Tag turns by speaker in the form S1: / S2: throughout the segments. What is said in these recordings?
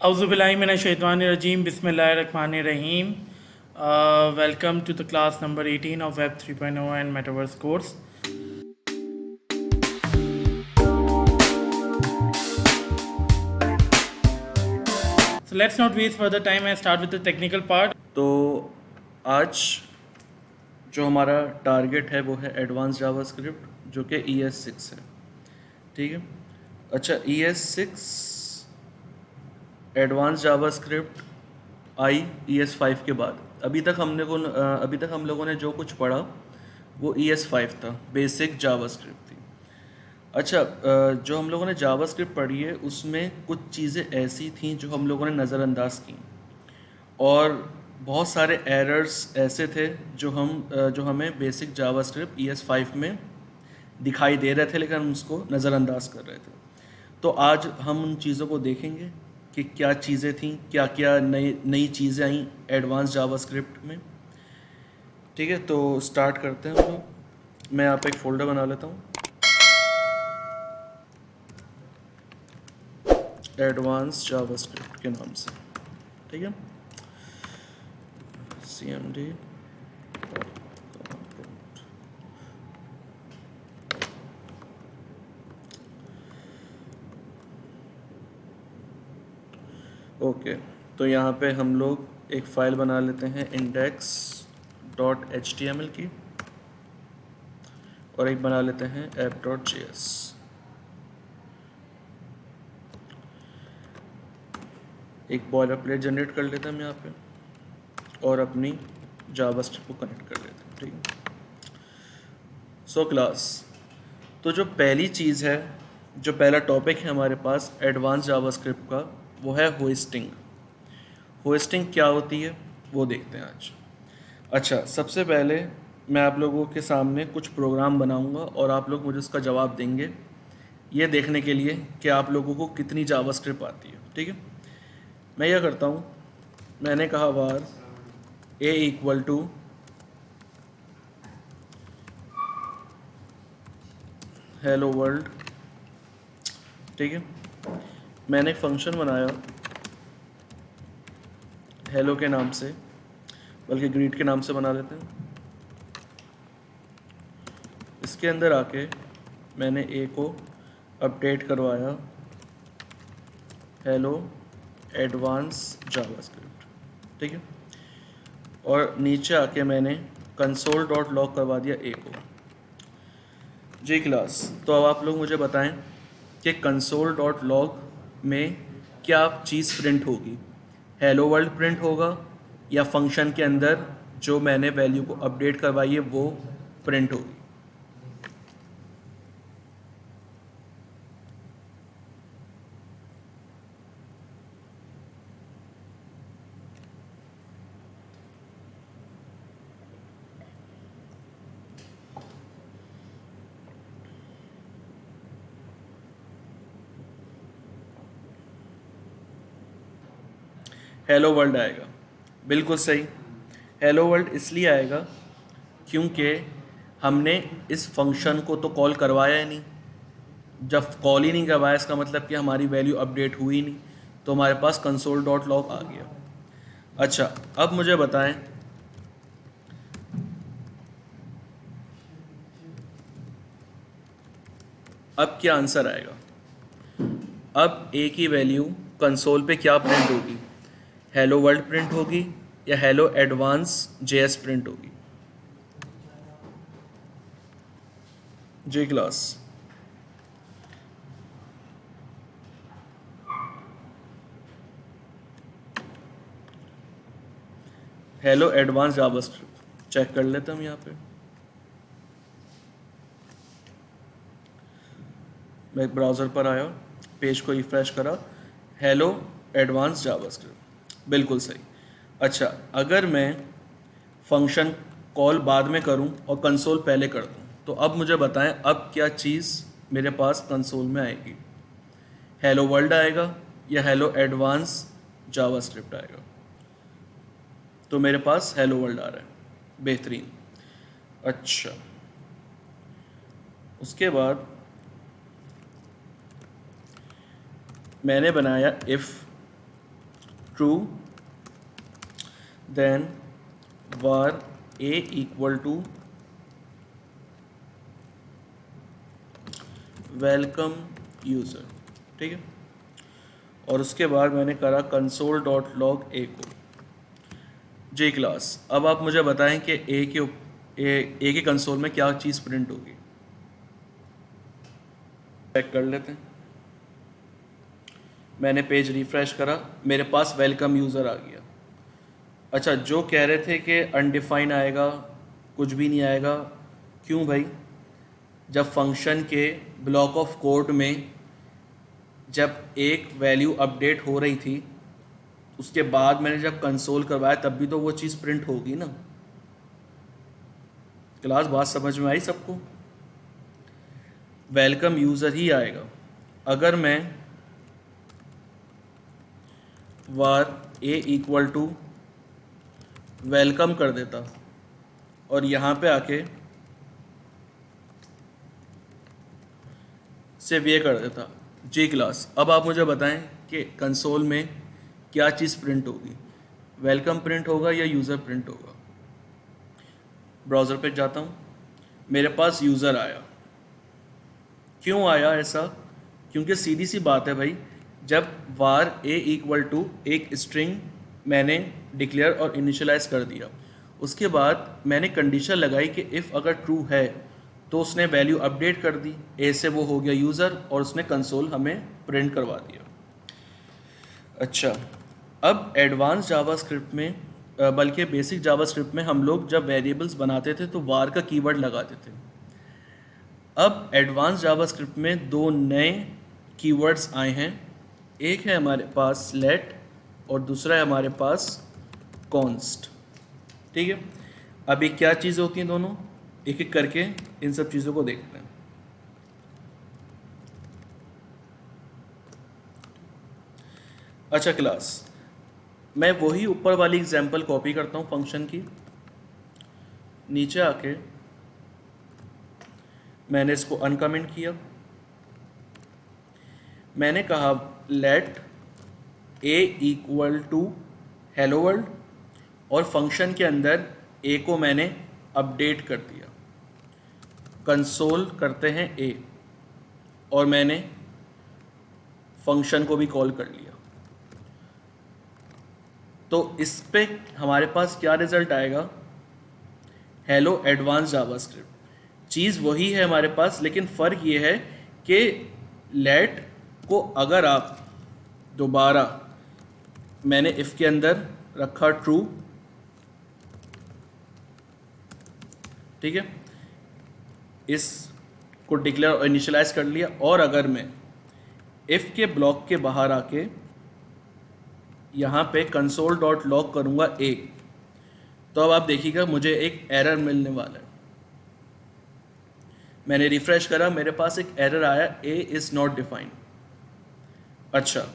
S1: Auzubillahiminash-shaytanir-rajeem. Bismillahir-Rahmanir-Rahim. Welcome to the class number 18 of Web 3.0 and Metaverse course. So let's not waste further time and start with the technical part.
S2: तो आज जो हमारा target है वो है advance JavaScript जो कि ES6 है। ठीक है। अच्छा, ES6 एडवांस जावास्क्रिप्ट आई ES5 के बाद। अभी तक हम लोगों ने जो कुछ पढ़ा वो ES5 था, बेसिक जावास्क्रिप्ट थी। अच्छा, जो हम लोगों ने जावास्क्रिप्ट पढ़ी है उसमें कुछ चीज़ें ऐसी थीं जो हम लोगों ने नज़रअंदाज की, और बहुत सारे एरर्स ऐसे थे जो हमें बेसिक जावास्क्रिप्ट ES5 में दिखाई दे रहे थे, लेकिन हम उसको नज़रअंदाज कर रहे थे। तो आज हम उन चीज़ों को देखेंगे कि क्या चीज़ें थीं, क्या क्या नई चीज़ें आई एडवांस जावास्क्रिप्ट में। ठीक है, तो स्टार्ट करते हैं हम लोग। मैं यहाँ पे एक फ़ोल्डर बना लेता हूँ, एडवांस जावास्क्रिप्ट के नाम से। ठीक है, cmd। ओके, तो यहाँ पे हम लोग एक फ़ाइल बना लेते हैं index.html की, और एक बना लेते हैं app.js। एक बॉयलर प्लेट जनरेट कर लेते हैं हम यहाँ पे, और अपनी जावास्क्रिप्ट को कनेक्ट कर लेते हैं। ठीक है, सो क्लास, तो जो पहली चीज़ है, जो पहला टॉपिक है हमारे पास एडवांस जावास्क्रिप्ट का, वो है होस्टिंग। होस्टिंग क्या होती है वो देखते हैं आज। अच्छा, सबसे पहले मैं आप लोगों के सामने कुछ प्रोग्राम बनाऊंगा और आप लोग मुझे उसका जवाब देंगे, ये देखने के लिए कि आप लोगों को कितनी जावास्क्रिप्ट आती है। ठीक है, मैं यह करता हूँ, मैंने कहा var a equal to hello world. ठीक है, मैंने एक फंक्शन बनाया हेलो के नाम से, बल्कि ग्रीट के नाम से बना लेते हैं। इसके अंदर आके मैंने a को अपडेट करवाया हेलो एडवांस जावास्क्रिप्ट। ठीक है, और नीचे आके मैंने console.log करवा दिया a को। जी क्लास, तो अब आप लोग मुझे बताएं कि console.log में क्या चीज़ प्रिंट होगी, हेलो वर्ल्ड प्रिंट होगा या फंक्शन के अंदर जो मैंने वैल्यू को अपडेट करवाई है वो प्रिंट होगी। हेलो वर्ल्ड आएगा, बिल्कुल सही। हेलो वर्ल्ड इसलिए आएगा क्योंकि हमने इस फंक्शन को तो कॉल करवाया ही नहीं। जब कॉल ही नहीं करवाया, इसका मतलब कि हमारी वैल्यू अपडेट हुई नहीं, तो हमारे पास console.log आ गया। अच्छा, अब मुझे बताएं अब क्या आंसर आएगा। अब a की वैल्यू कंसोल पे क्या प्रिंट होगी, हेलो वर्ल्ड प्रिंट होगी या हेलो एडवांस JS प्रिंट होगी। जी class, hello advance JavaScript check कर लेते हैं हम यहाँ पे। मैं ब्राउज़र पर आया, पेज को रिफ्रेश करा, हेलो एडवांस जावास्क्रिप्ट, बिल्कुल सही। अच्छा, अगर मैं फंक्शन कॉल बाद में करूं और कंसोल पहले कर दूं, तो अब मुझे बताएं अब क्या चीज़ मेरे पास कंसोल में आएगी, हेलो वर्ल्ड आएगा या हेलो एडवांस जावास्क्रिप्ट आएगा। तो मेरे पास हेलो वर्ल्ड आ रहा है, बेहतरीन। अच्छा, उसके बाद मैंने बनाया if true, then var a equal to welcome user, ठीक है। और उसके बाद मैंने करा कंसोल डॉट लॉग ए को जे क्लास। अब आप मुझे बताएं कि ए के कंसोल में क्या चीज़ प्रिंट होगी। चेक कर लेते हैं। मैंने पेज रिफ्रेश करा, मेरे पास वेलकम यूज़र आ गया। अच्छा, जो कह रहे थे कि अनडिफाइन आएगा, कुछ भी नहीं आएगा, क्यों भाई? जब फंक्शन के ब्लॉक ऑफ कोड में जब एक वैल्यू अपडेट हो रही थी, उसके बाद मैंने जब कंसोल करवाया तब भी तो वो चीज़ प्रिंट होगी ना। क्लास बात समझ में आई सबको? वेलकम यूज़र ही आएगा। अगर मैं वार ए इक्वल टू वेलकम कर देता और यहाँ पे आके सिर्फ ये कर देता जी क्लास, अब आप मुझे बताएं कि कंसोल में क्या चीज़ प्रिंट होगी, वेलकम प्रिंट होगा या यूज़र प्रिंट होगा? ब्राउज़र पे जाता हूँ, मेरे पास यूज़र आया। क्यों आया ऐसा? क्योंकि सीधी सी बात है भाई, जब var a इक्वल टू एक स्ट्रिंग मैंने डिक्लेयर और इनिशियलाइज कर दिया, उसके बाद मैंने कंडीशन लगाई कि इफ़ अगर ट्रू है तो उसने वैल्यू अपडेट कर दी, ए से वो हो गया यूज़र और उसने कंसोल हमें प्रिंट करवा दिया। अच्छा, अब एडवांस जावास्क्रिप्ट में, बल्कि बेसिक जावास्क्रिप्ट में हम लोग जब वेरिएबल्स बनाते थे तो var का कीवर्ड लगाते थे। अब एडवांस जावास्क्रिप्ट में दो नए कीवर्ड्स आए हैं, एक है हमारे पास लेट और दूसरा है हमारे पास कॉन्स्ट, ठीक है। अभी क्या चीज़ें होती हैं दोनों, एक एक करके इन सब चीज़ों को देखते हैं। अच्छा क्लास, मैं वही ऊपर वाली एग्जांपल कॉपी करता हूँ फंक्शन की, नीचे आके मैंने इसको अनकमेंट किया। मैंने कहा let A equal to hello world और फंक्शन के अंदर ए को मैंने अपडेट कर दिया। कंसोल करते हैं ए और मैंने फंक्शन को भी कॉल कर लिया। तो इस पे हमारे पास क्या रिजल्ट आएगा? Hello advance JavaScript. चीज़ वही है हमारे पास, लेकिन फ़र्क ये है कि लेट को अगर आप दोबारा, मैंने इफ़ के अंदर रखा ट्रू, ठीक है, इस को डिक्लेयर और इनिशियलाइज कर लिया, और अगर मैं इफ़ के ब्लॉक के बाहर आके यहाँ पे कंसोल डॉट लॉग करूँगा ए, तो अब आप देखिएगा मुझे एक एरर मिलने वाला है। मैंने रिफ्रेश करा, मेरे पास एक एरर आया, ए इज़ नॉट डिफाइंड। अच्छा,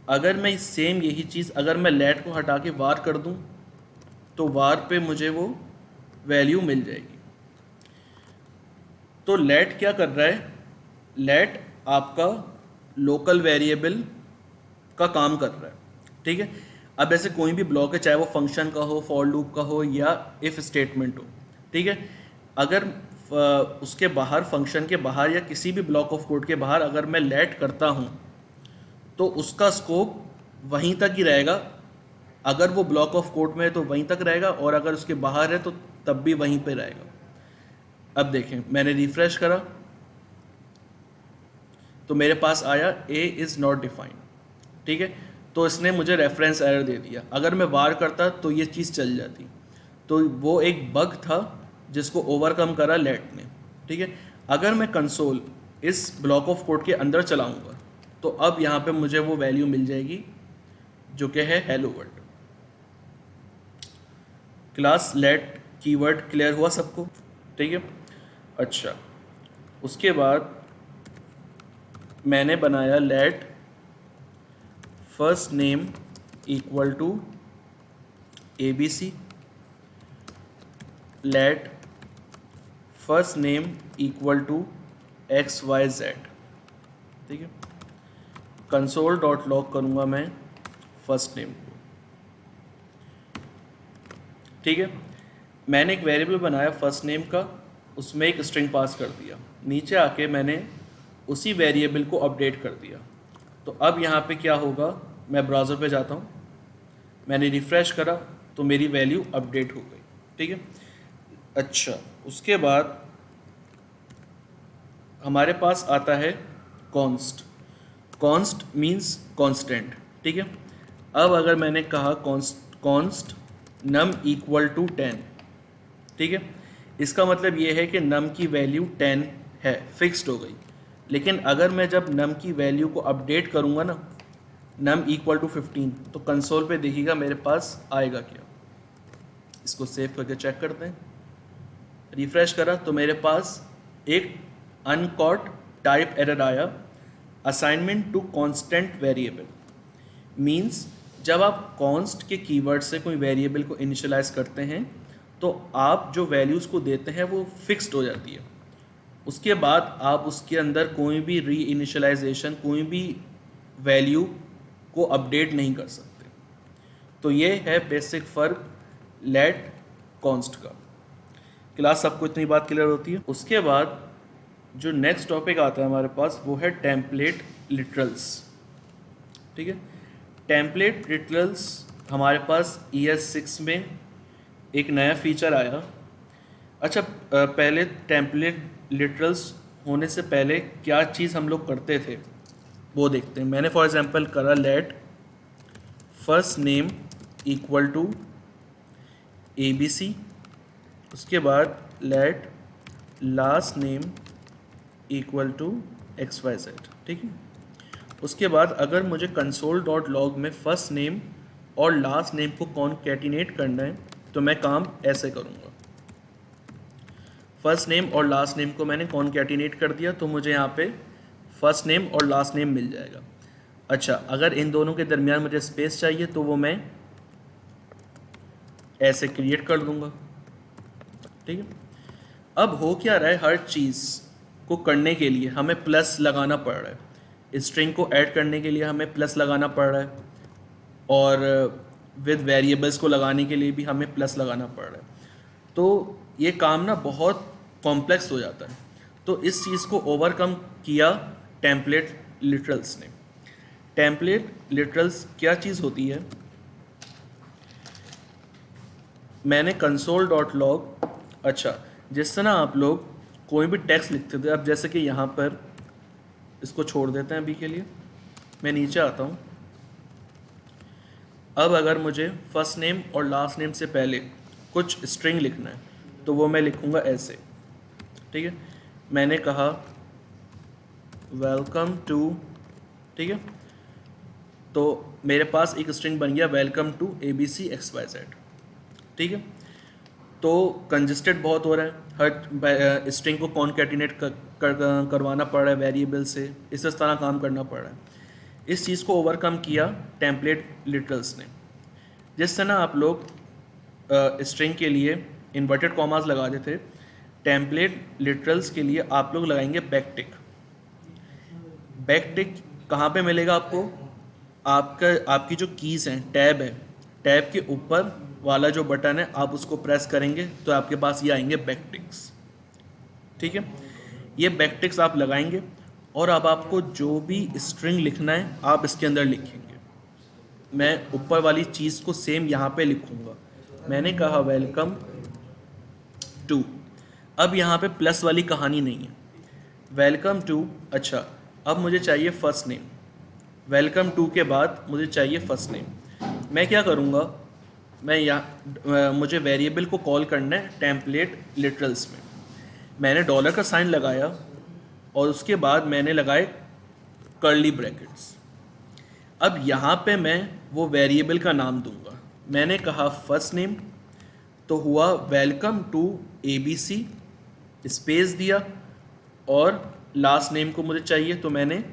S2: अगर मैं सेम यही चीज़ अगर मैं लेट को हटा के वार कर दूं तो वार पे मुझे वो वैल्यू मिल जाएगी। तो लेट क्या कर रहा है? लेट आपका लोकल वेरिएबल का काम कर रहा है, ठीक है। अब ऐसे कोई भी ब्लॉक है, चाहे वो फंक्शन का हो, फॉर लूप का हो या इफ़ स्टेटमेंट हो, ठीक है, अगर उसके बाहर, फंक्शन के बाहर या किसी भी ब्लॉक ऑफ कोड के बाहर अगर मैं लेट करता हूँ तो उसका स्कोप वहीं तक ही रहेगा। अगर वो ब्लॉक ऑफ कोड में है तो वहीं तक रहेगा, और अगर उसके बाहर है तो तब भी वहीं पे रहेगा। अब देखें, मैंने रिफ्रेश करा तो मेरे पास आया ए इज़ नॉट डिफाइंड, ठीक है। तो इसने मुझे रेफरेंस एरर दे दिया। अगर मैं वार करता तो ये चीज़ चल जाती। तो वो एक बग था जिसको ओवरकम करा लेट ने, ठीक है। अगर मैं कंसोल इस ब्लॉक ऑफ कोड के अंदर चलाऊंगा तो अब यहाँ पे मुझे वो वैल्यू मिल जाएगी जो कि है hello world. Class let keyword clear हुआ सबको, ठीक है। अच्छा, उसके बाद मैंने बनाया let first name equal to ABC, let first name equal to XYZ, ठीक है। कंसोल डॉट लॉग करूँगा मैं फर्स्ट नेम को। ठीक है, मैंने एक वेरिएबल बनाया फर्स्ट नेम का, उसमें एक स्ट्रिंग पास कर दिया, नीचे आके मैंने उसी वेरिएबल को अपडेट कर दिया। तो अब यहाँ पे क्या होगा, मैं ब्राउज़र पे जाता हूँ, मैंने रिफ़्रेश करा तो मेरी वैल्यू अपडेट हो गई। ठीक है, अच्छा उसके बाद हमारे पास आता है कॉन्स्ट। Const means constant. ठीक है, अब अगर मैंने कहा कॉन्स्ट नम इक्वल टू 10, ठीक है, इसका मतलब ये है कि नम की वैल्यू 10 है, फिक्स्ड हो गई। लेकिन अगर मैं जब नम की वैल्यू को अपडेट करूँगा ना, नम इक्वल टू 15, तो कंसोल पे देखिएगा मेरे पास आएगा क्या। इसको सेव करके चेक करते हैं, रिफ्रेश करा तो मेरे पास एक अनकॉट टाइप एरर आया, assignment to constant variable. Means जब आप कॉन्स्ट के कीवर्ड से कोई वेरिएबल को इनिशियलाइज करते हैं तो आप जो वैल्यूज़ को देते हैं वो फिक्स्ड हो जाती है। उसके बाद आप उसके अंदर कोई भी री इनिशियलाइजेशन, कोई भी वैल्यू को अपडेट नहीं कर सकते। तो ये है बेसिक फ़र्क लेट कॉन्स्ट का। क्लास सबको इतनी बात क्लियर होती है। उसके बाद जो नेक्स्ट टॉपिक आता है हमारे पास वो है टेम्पलेट लिटरल्स। ठीक है, टेम्पलेट लिटरल्स हमारे पास ES6 में एक नया फीचर आया। अच्छा, पहले टेम्पलेट लिटरल्स होने से पहले क्या चीज़ हम लोग करते थे वो देखते हैं। मैंने फॉर एग्जांपल करा let first name equal to ABC, उसके बाद let last name equal to XYZ। ठीक है, उसके बाद अगर मुझे console.log में फर्स्ट नेम और लास्ट नेम को कॉन्कैटिनेट करना है तो मैं काम ऐसे करूँगा। फर्स्ट नेम और लास्ट नेम को मैंने कॉन्कैटिनेट कर दिया तो मुझे यहाँ पे फर्स्ट नेम और लास्ट नेम मिल जाएगा। अच्छा, अगर इन दोनों के दरमियान मुझे स्पेस चाहिए तो वो मैं ऐसे क्रिएट कर दूँगा। ठीक है, अब हो क्या रहा है, हर चीज़ को करने के लिए हमें प्लस लगाना पड़ रहा है। स्ट्रिंग को ऐड करने के लिए हमें प्लस लगाना पड़ रहा है और विद वेरिएबल्स को लगाने के लिए भी हमें प्लस लगाना पड़ रहा है। तो ये काम ना बहुत कॉम्प्लेक्स हो जाता है। तो इस चीज़ को ओवरकम किया टेम्पलेट लिटरल्स ने। टेम्पलेट लिटरल्स क्या चीज़ होती है, मैंने console.log, अच्छा जिस तरह आप लोग कोई भी टेक्स्ट लिखते थे, अब जैसे कि यहाँ पर इसको छोड़ देते हैं अभी के लिए, मैं नीचे आता हूँ। अब अगर मुझे फर्स्ट नेम और लास्ट नेम से पहले कुछ स्ट्रिंग लिखना है तो वो मैं लिखूँगा ऐसे। ठीक है, मैंने कहा वेलकम टू, ठीक है, तो मेरे पास एक स्ट्रिंग बन गया वेलकम टू ABC XYZ। ठीक है, तो कंजस्टेड बहुत हो रहा है, हर स्ट्रिंग को कॉन्कैटिनेट करवाना पड़ रहा है वेरिएबल से, इस तरह काम करना पड़ रहा है। इस चीज़ को ओवरकम किया टेम्पलेट लिटरल्स ने। जिस तरह आप लोग स्ट्रिंग के लिए इन्वर्टेड कॉमास लगा देते, टेम्पलेट लिटरल्स के लिए आप लोग लगाएंगे बैकटिक। बैकटिक कहाँ पे मिलेगा आपको, आपकी जो कीज़ हैं, टैब है, टैब के ऊपर वाला जो बटन है आप उसको प्रेस करेंगे तो आपके पास ये आएंगे बैकटिक्स। ठीक है, ये बैकटिक्स आप लगाएंगे और अब आपको जो भी स्ट्रिंग लिखना है आप इसके अंदर लिखेंगे। मैं ऊपर वाली चीज़ को सेम यहाँ पे लिखूँगा। मैंने कहा वेलकम टू, अब यहाँ पे प्लस वाली कहानी नहीं है, वेलकम टू। अच्छा, अब मुझे चाहिए फर्स्ट नेम, वेलकम टू के बाद मुझे चाहिए फर्स्ट नेम। मैं क्या करूँगा, मैं यहाँ मुझे वेरिएबल को कॉल करना है टेम्पलेट लिटरल्स में। मैंने डॉलर का साइन लगाया और उसके बाद मैंने लगाए कर्ली ब्रैकेट्स। अब यहाँ पे मैं वो वेरिएबल का नाम दूंगा। मैंने कहा फर्स्ट नेम, तो हुआ वेलकम टू ABC, स्पेस दिया, और लास्ट नेम को मुझे चाहिए तो मैंने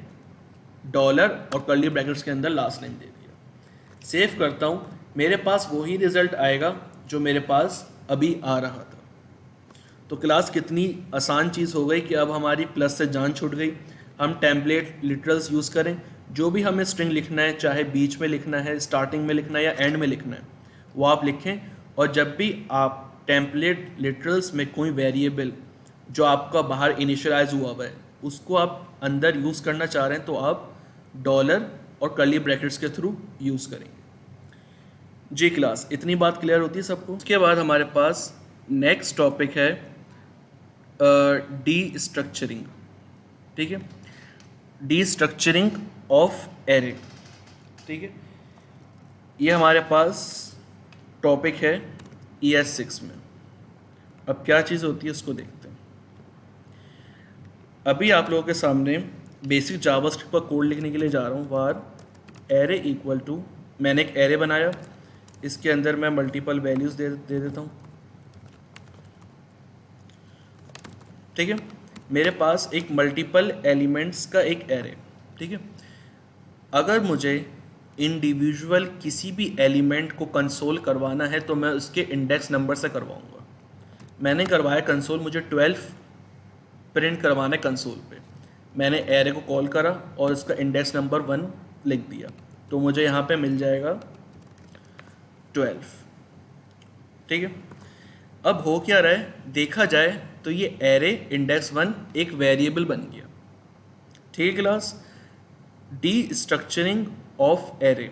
S2: डॉलर और कर्ली ब्रैकेट्स के अंदर लास्ट नेम दे दिया। सेव करता हूँ, मेरे पास वही रिज़ल्ट आएगा जो मेरे पास अभी आ रहा था। तो क्लास कितनी आसान चीज़ हो गई कि अब हमारी प्लस से जान छूट गई। हम टेम्पलेट लिटरल्स यूज़ करें, जो भी हमें स्ट्रिंग लिखना है, चाहे बीच में लिखना है, स्टार्टिंग में लिखना है या एंड में लिखना है, वो आप लिखें और जब भी आप टेम्पलेट लिटरल्स में कोई वेरिएबल जो आपका बाहर इनिशियलाइज हुआ है उसको आप अंदर यूज़ करना चाह रहे हैं तो आप डॉलर और कर्ली ब्रैकेट्स के थ्रू यूज़ करेंगे। जी क्लास, इतनी बात क्लियर होती है सबको। उसके बाद हमारे पास नेक्स्ट टॉपिक है डी स्ट्रक्चरिंग। ठीक है, डी स्ट्रक्चरिंग ऑफ एरे। ठीक है, ये हमारे पास टॉपिक है ES 6 में। अब क्या चीज़ होती है उसको देखते हैं। अभी आप लोगों के सामने बेसिक जावास्क्रिप्ट का कोड लिखने के लिए जा रहा हूँ। वार एरे इक्वल टू, मैंने एक एरे बनाया, इसके अंदर मैं मल्टीपल वैल्यूज़ दे देता हूँ। ठीक है, मेरे पास एक मल्टीपल एलिमेंट्स का एक एरे। ठीक है, अगर मुझे इंडिविजुअल किसी भी एलिमेंट को कंसोल करवाना है तो मैं उसके इंडेक्स नंबर से करवाऊंगा। मैंने करवाया कंसोल, मुझे 12 प्रिंट करवाना है कंसोल पे। मैंने एरे को कॉल करा और इसका इंडेक्स नंबर 1 लिख दिया, तो मुझे यहाँ पे मिल जाएगा 12। ठीक है, अब हो क्या रहा है देखा जाए तो ये एरे इंडेक्स 1 एक वेरिएबल बन गया। ठीक है class, D structuring of array.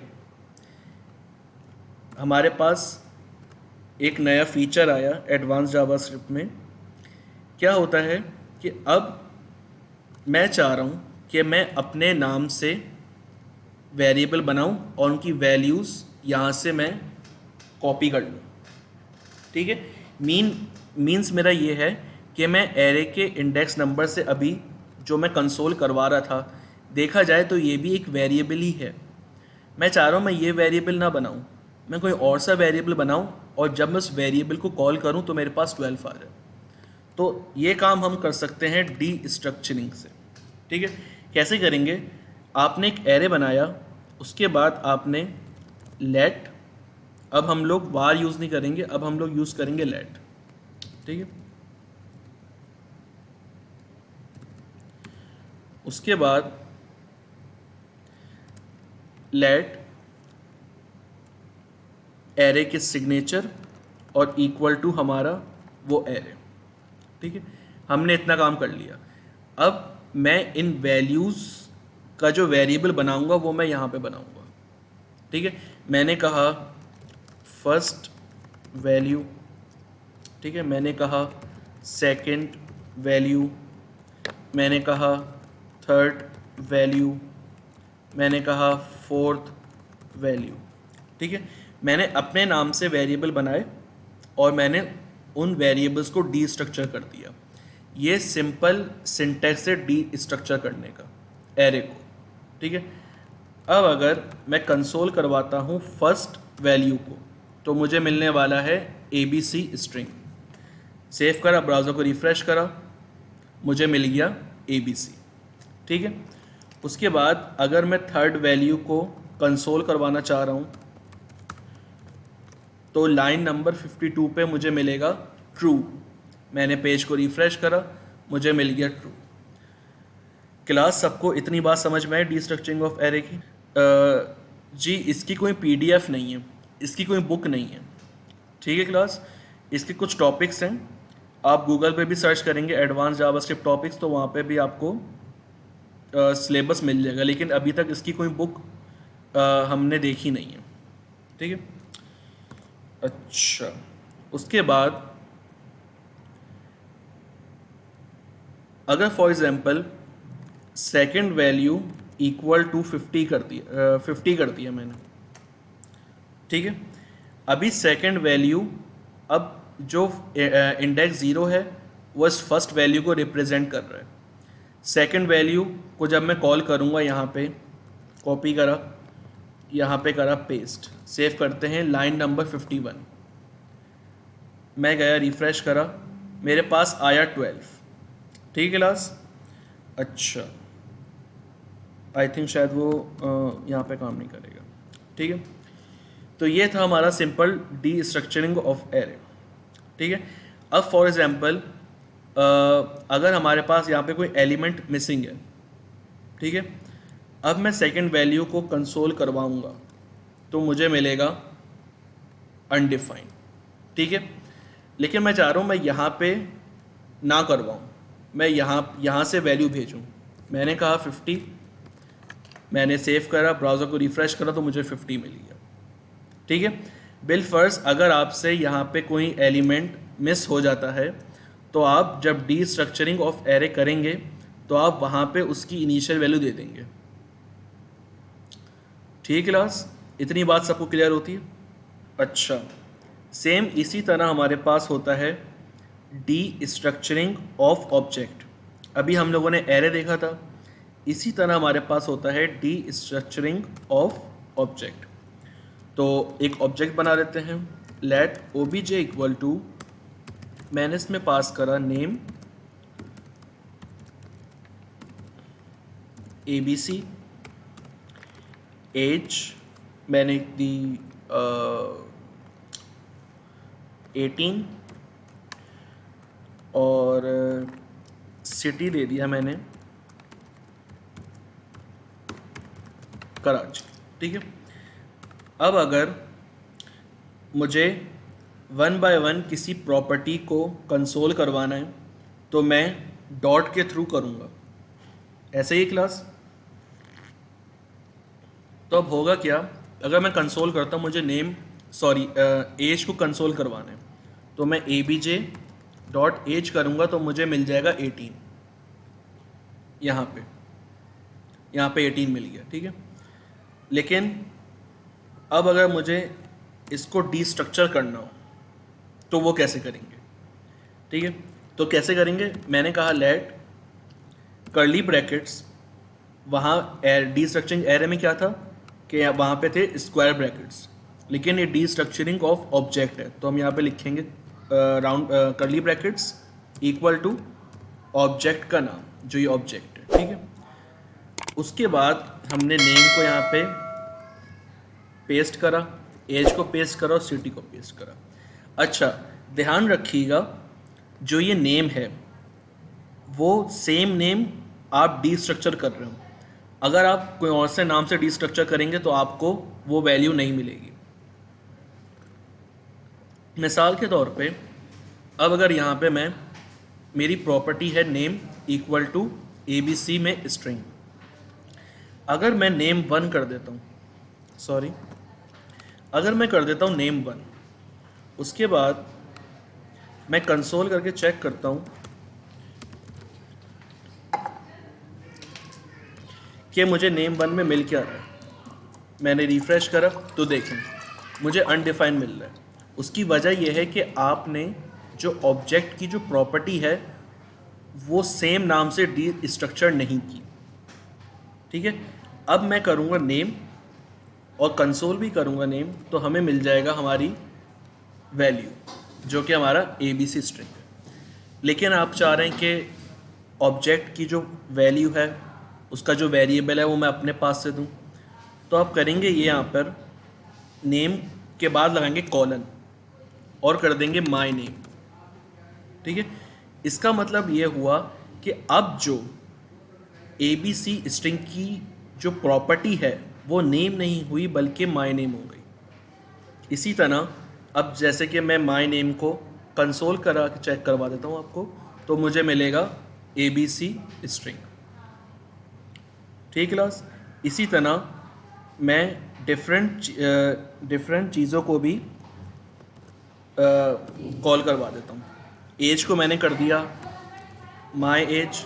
S2: हमारे पास एक नया फीचर आया एडवांस जावास्क्रिप्ट में। क्या होता है कि अब मैं चाह रहा हूँ कि मैं अपने नाम से वेरिएबल बनाऊँ और उनकी वैल्यूज़ यहाँ से मैं कॉपी कर लूँ। ठीक है, मीन्स मेरा ये है कि मैं एरे के इंडेक्स नंबर से अभी जो मैं कंसोल करवा रहा था, देखा जाए तो ये भी एक वेरिएबल ही है। मैं चाह रहा हूँ मैं ये वेरिएबल ना बनाऊँ, मैं कोई और सा वेरिएबल बनाऊँ और जब मैं उस वेरिएबल को कॉल करूँ तो मेरे पास 12 आ जाए। तो ये काम हम कर सकते हैं डी स्ट्रक्चरिंग से। ठीक है, कैसे करेंगे, आपने एक एरे बनाया, उसके बाद आपने लेट, अब हम लोग वार यूज़ नहीं करेंगे, अब हम लोग यूज़ करेंगे लेट। ठीक है, उसके बाद लेट एरे के सिग्नेचर और इक्वल टू हमारा वो एरे। ठीक है, हमने इतना काम कर लिया। अब मैं इन वैल्यूज़ का जो वेरिएबल बनाऊंगा वो मैं यहाँ पे बनाऊंगा। ठीक है, मैंने कहा फर्स्ट वैल्यू, ठीक है, मैंने कहा सेकंड वैल्यू, मैंने कहा थर्ड वैल्यू, मैंने कहा फोर्थ वैल्यू। ठीक है, मैंने अपने नाम से वेरिएबल बनाए और मैंने उन वेरिएबल्स को डी स्ट्रक्चर कर दिया। ये सिंपल सिंटैक्स है डी स्ट्रक्चर करने का एरे को। ठीक है, अब अगर मैं कंसोल करवाता हूँ फर्स्ट वैल्यू को तो मुझे मिलने वाला है ABC स्ट्रिंग। सेव करा, ब्राउज़र को रिफ़्रेश करा, मुझे मिल गया ABC। ठीक है, उसके बाद अगर मैं थर्ड वैल्यू को कंसोल करवाना चाह रहा हूँ तो लाइन नंबर 52 पे मुझे मिलेगा ट्रू। मैंने पेज को रिफ़्रेश करा, मुझे मिल गया ट्रू। क्लास, सबको इतनी बात समझ में I D structuring of array की? जी, इसकी कोई PDF नहीं है, इसकी कोई बुक नहीं है। ठीक है क्लास, इसके कुछ टॉपिक्स हैं, आप गूगल पे भी सर्च करेंगे एडवांस जावास्क्रिप्ट टॉपिक्स तो वहाँ पे भी आपको सिलेबस मिल जाएगा, लेकिन अभी तक इसकी कोई बुक हमने देखी नहीं है। ठीक है, अच्छा, उसके बाद अगर for example second value equal to 50 कर दिया, 50 कर दिया मैंने। ठीक है, अभी सेकंड वैल्यू, अब जो इंडेक्स 0 है वो इस फर्स्ट वैल्यू को रिप्रेजेंट कर रहा है। सेकंड वैल्यू को जब मैं कॉल करूँगा, यहाँ पे कॉपी करा, यहाँ पे करा पेस्ट, सेव करते हैं, लाइन नंबर 51, मैं गया रिफ़्रेश करा, मेरे पास आया 12। ठीक है क्लास, अच्छा, आई थिंक शायद वो यहाँ पे काम नहीं करेगा। ठीक है, तो ये था हमारा simple D structuring of array. ठीक है, अब फॉर एग्जांपल अगर हमारे पास यहाँ पे कोई एलिमेंट मिसिंग है, ठीक है, अब मैं सेकंड वैल्यू को कंसोल करवाऊँगा तो मुझे मिलेगा अनडिफाइंड। ठीक है। लेकिन मैं चाह रहा हूँ मैं यहाँ पे ना करवाऊँ, मैं यहाँ से वैल्यू भेजूँ। मैंने कहा 50, मैंने सेव करा, ब्राउज़र को रिफ़्रेश करा तो मुझे 50 मिल गया। ठीक है। बिलफर्ज अगर आपसे यहाँ पे कोई एलिमेंट मिस हो जाता है तो आप जब डी स्ट्रक्चरिंग ऑफ एरे करेंगे तो आप वहाँ पे उसकी इनिशियल वैल्यू दे देंगे। ठीक है क्लास, इतनी बात सबको क्लियर होती है? अच्छा, सेम इसी तरह हमारे पास होता है डी स्ट्रक्चरिंग ऑफ ऑब्जेक्ट। अभी हम लोगों ने एरे देखा था, इसी तरह हमारे पास होता है डी स्ट्रक्चरिंग ऑफ ऑब्जेक्ट। तो एक ऑब्जेक्ट बना लेते हैं, लेट obj इक्वल टू, मैंने इसमें पास करा नेम abc, एज मैंने दी 18 और सिटी दे दिया मैंने कराची। ठीक है। अब अगर मुझे 1 बाय 1 किसी प्रॉपर्टी को कंसोल करवाना है तो मैं डॉट के थ्रू करूँगा, ऐसे ही क्लास। तो अब होगा क्या, अगर मैं कंसोल करता हूँ, मुझे एज को कंसोल करवाना है तो मैं abj डॉट एज करूँगा तो मुझे मिल जाएगा 18। यहाँ पे 18 मिल गया। ठीक है। लेकिन अब अगर मुझे इसको डीस्ट्रक्चर करना हो तो वो कैसे करेंगे? ठीक है, तो कैसे करेंगे, मैंने कहा लेट कर्ली ब्रैकेट्स, वहाँ डीस्ट्रक्चरिंग एरे में क्या था कि वहाँ पे थे स्क्वायर ब्रैकेट्स, लेकिन ये डीस्ट्रक्चरिंग ऑफ ऑब्जेक्ट है तो हम यहाँ पे लिखेंगे round curly brackets equal to object का नाम, जो ये ऑब्जेक्ट है। ठीक है। उसके बाद हमने नेम को यहाँ पे पेस्ट करा, एज को पेस्ट करा और सिटी को पेस्ट करा। अच्छा, ध्यान रखिएगा जो ये नेम है वो सेम नेम आप डीस्ट्रक्चर कर रहे हो, अगर आप कोई और से नाम से डीस्ट्रक्चर करेंगे तो आपको वो वैल्यू नहीं मिलेगी। मिसाल के तौर पे अब अगर यहाँ पे मेरी प्रॉपर्टी है नेम इक्वल टू abc में स्ट्रिंग, अगर मैं नेम 1 कर देता हूँ, अगर मैं कर देता हूँ नेम 1, उसके बाद मैं कंसोल करके चेक करता हूँ कि मुझे नेम 1 में मिल क्या रहा है। मैंने रिफ़्रेश करा तो देखें मुझे अनडिफाइंड मिल रहा है। उसकी वजह यह है कि आपने जो ऑब्जेक्ट की जो प्रॉपर्टी है वो सेम नाम से डी स्ट्रक्चर नहीं की। ठीक है। अब मैं करूँगा नेम और कंसोल भी करूँगा नेम तो हमें मिल जाएगा हमारी वैल्यू जो कि हमारा abc स्ट्रिंग है। लेकिन आप चाह रहे हैं कि ऑब्जेक्ट की जो वैल्यू है उसका जो वेरिएबल है वो मैं अपने पास से दूं, तो आप करेंगे ये यहाँ पर नेम के बाद लगाएंगे कॉलन और कर देंगे माय नेम। ठीक है। इसका मतलब ये हुआ कि अब जो abc स्ट्रिंग की जो प्रॉपर्टी है वो नेम नहीं हुई बल्कि माय नेम हो गई। इसी तरह अब जैसे कि मैं माय नेम को कंसोल करा के चेक करवा देता हूँ आपको, तो मुझे मिलेगा abc स्ट्रिंग। ठीक क्लास। इसी तरह मैं डिफरेंट चीज़ों को भी कॉल करवा देता हूँ। एज को मैंने कर दिया माय एज,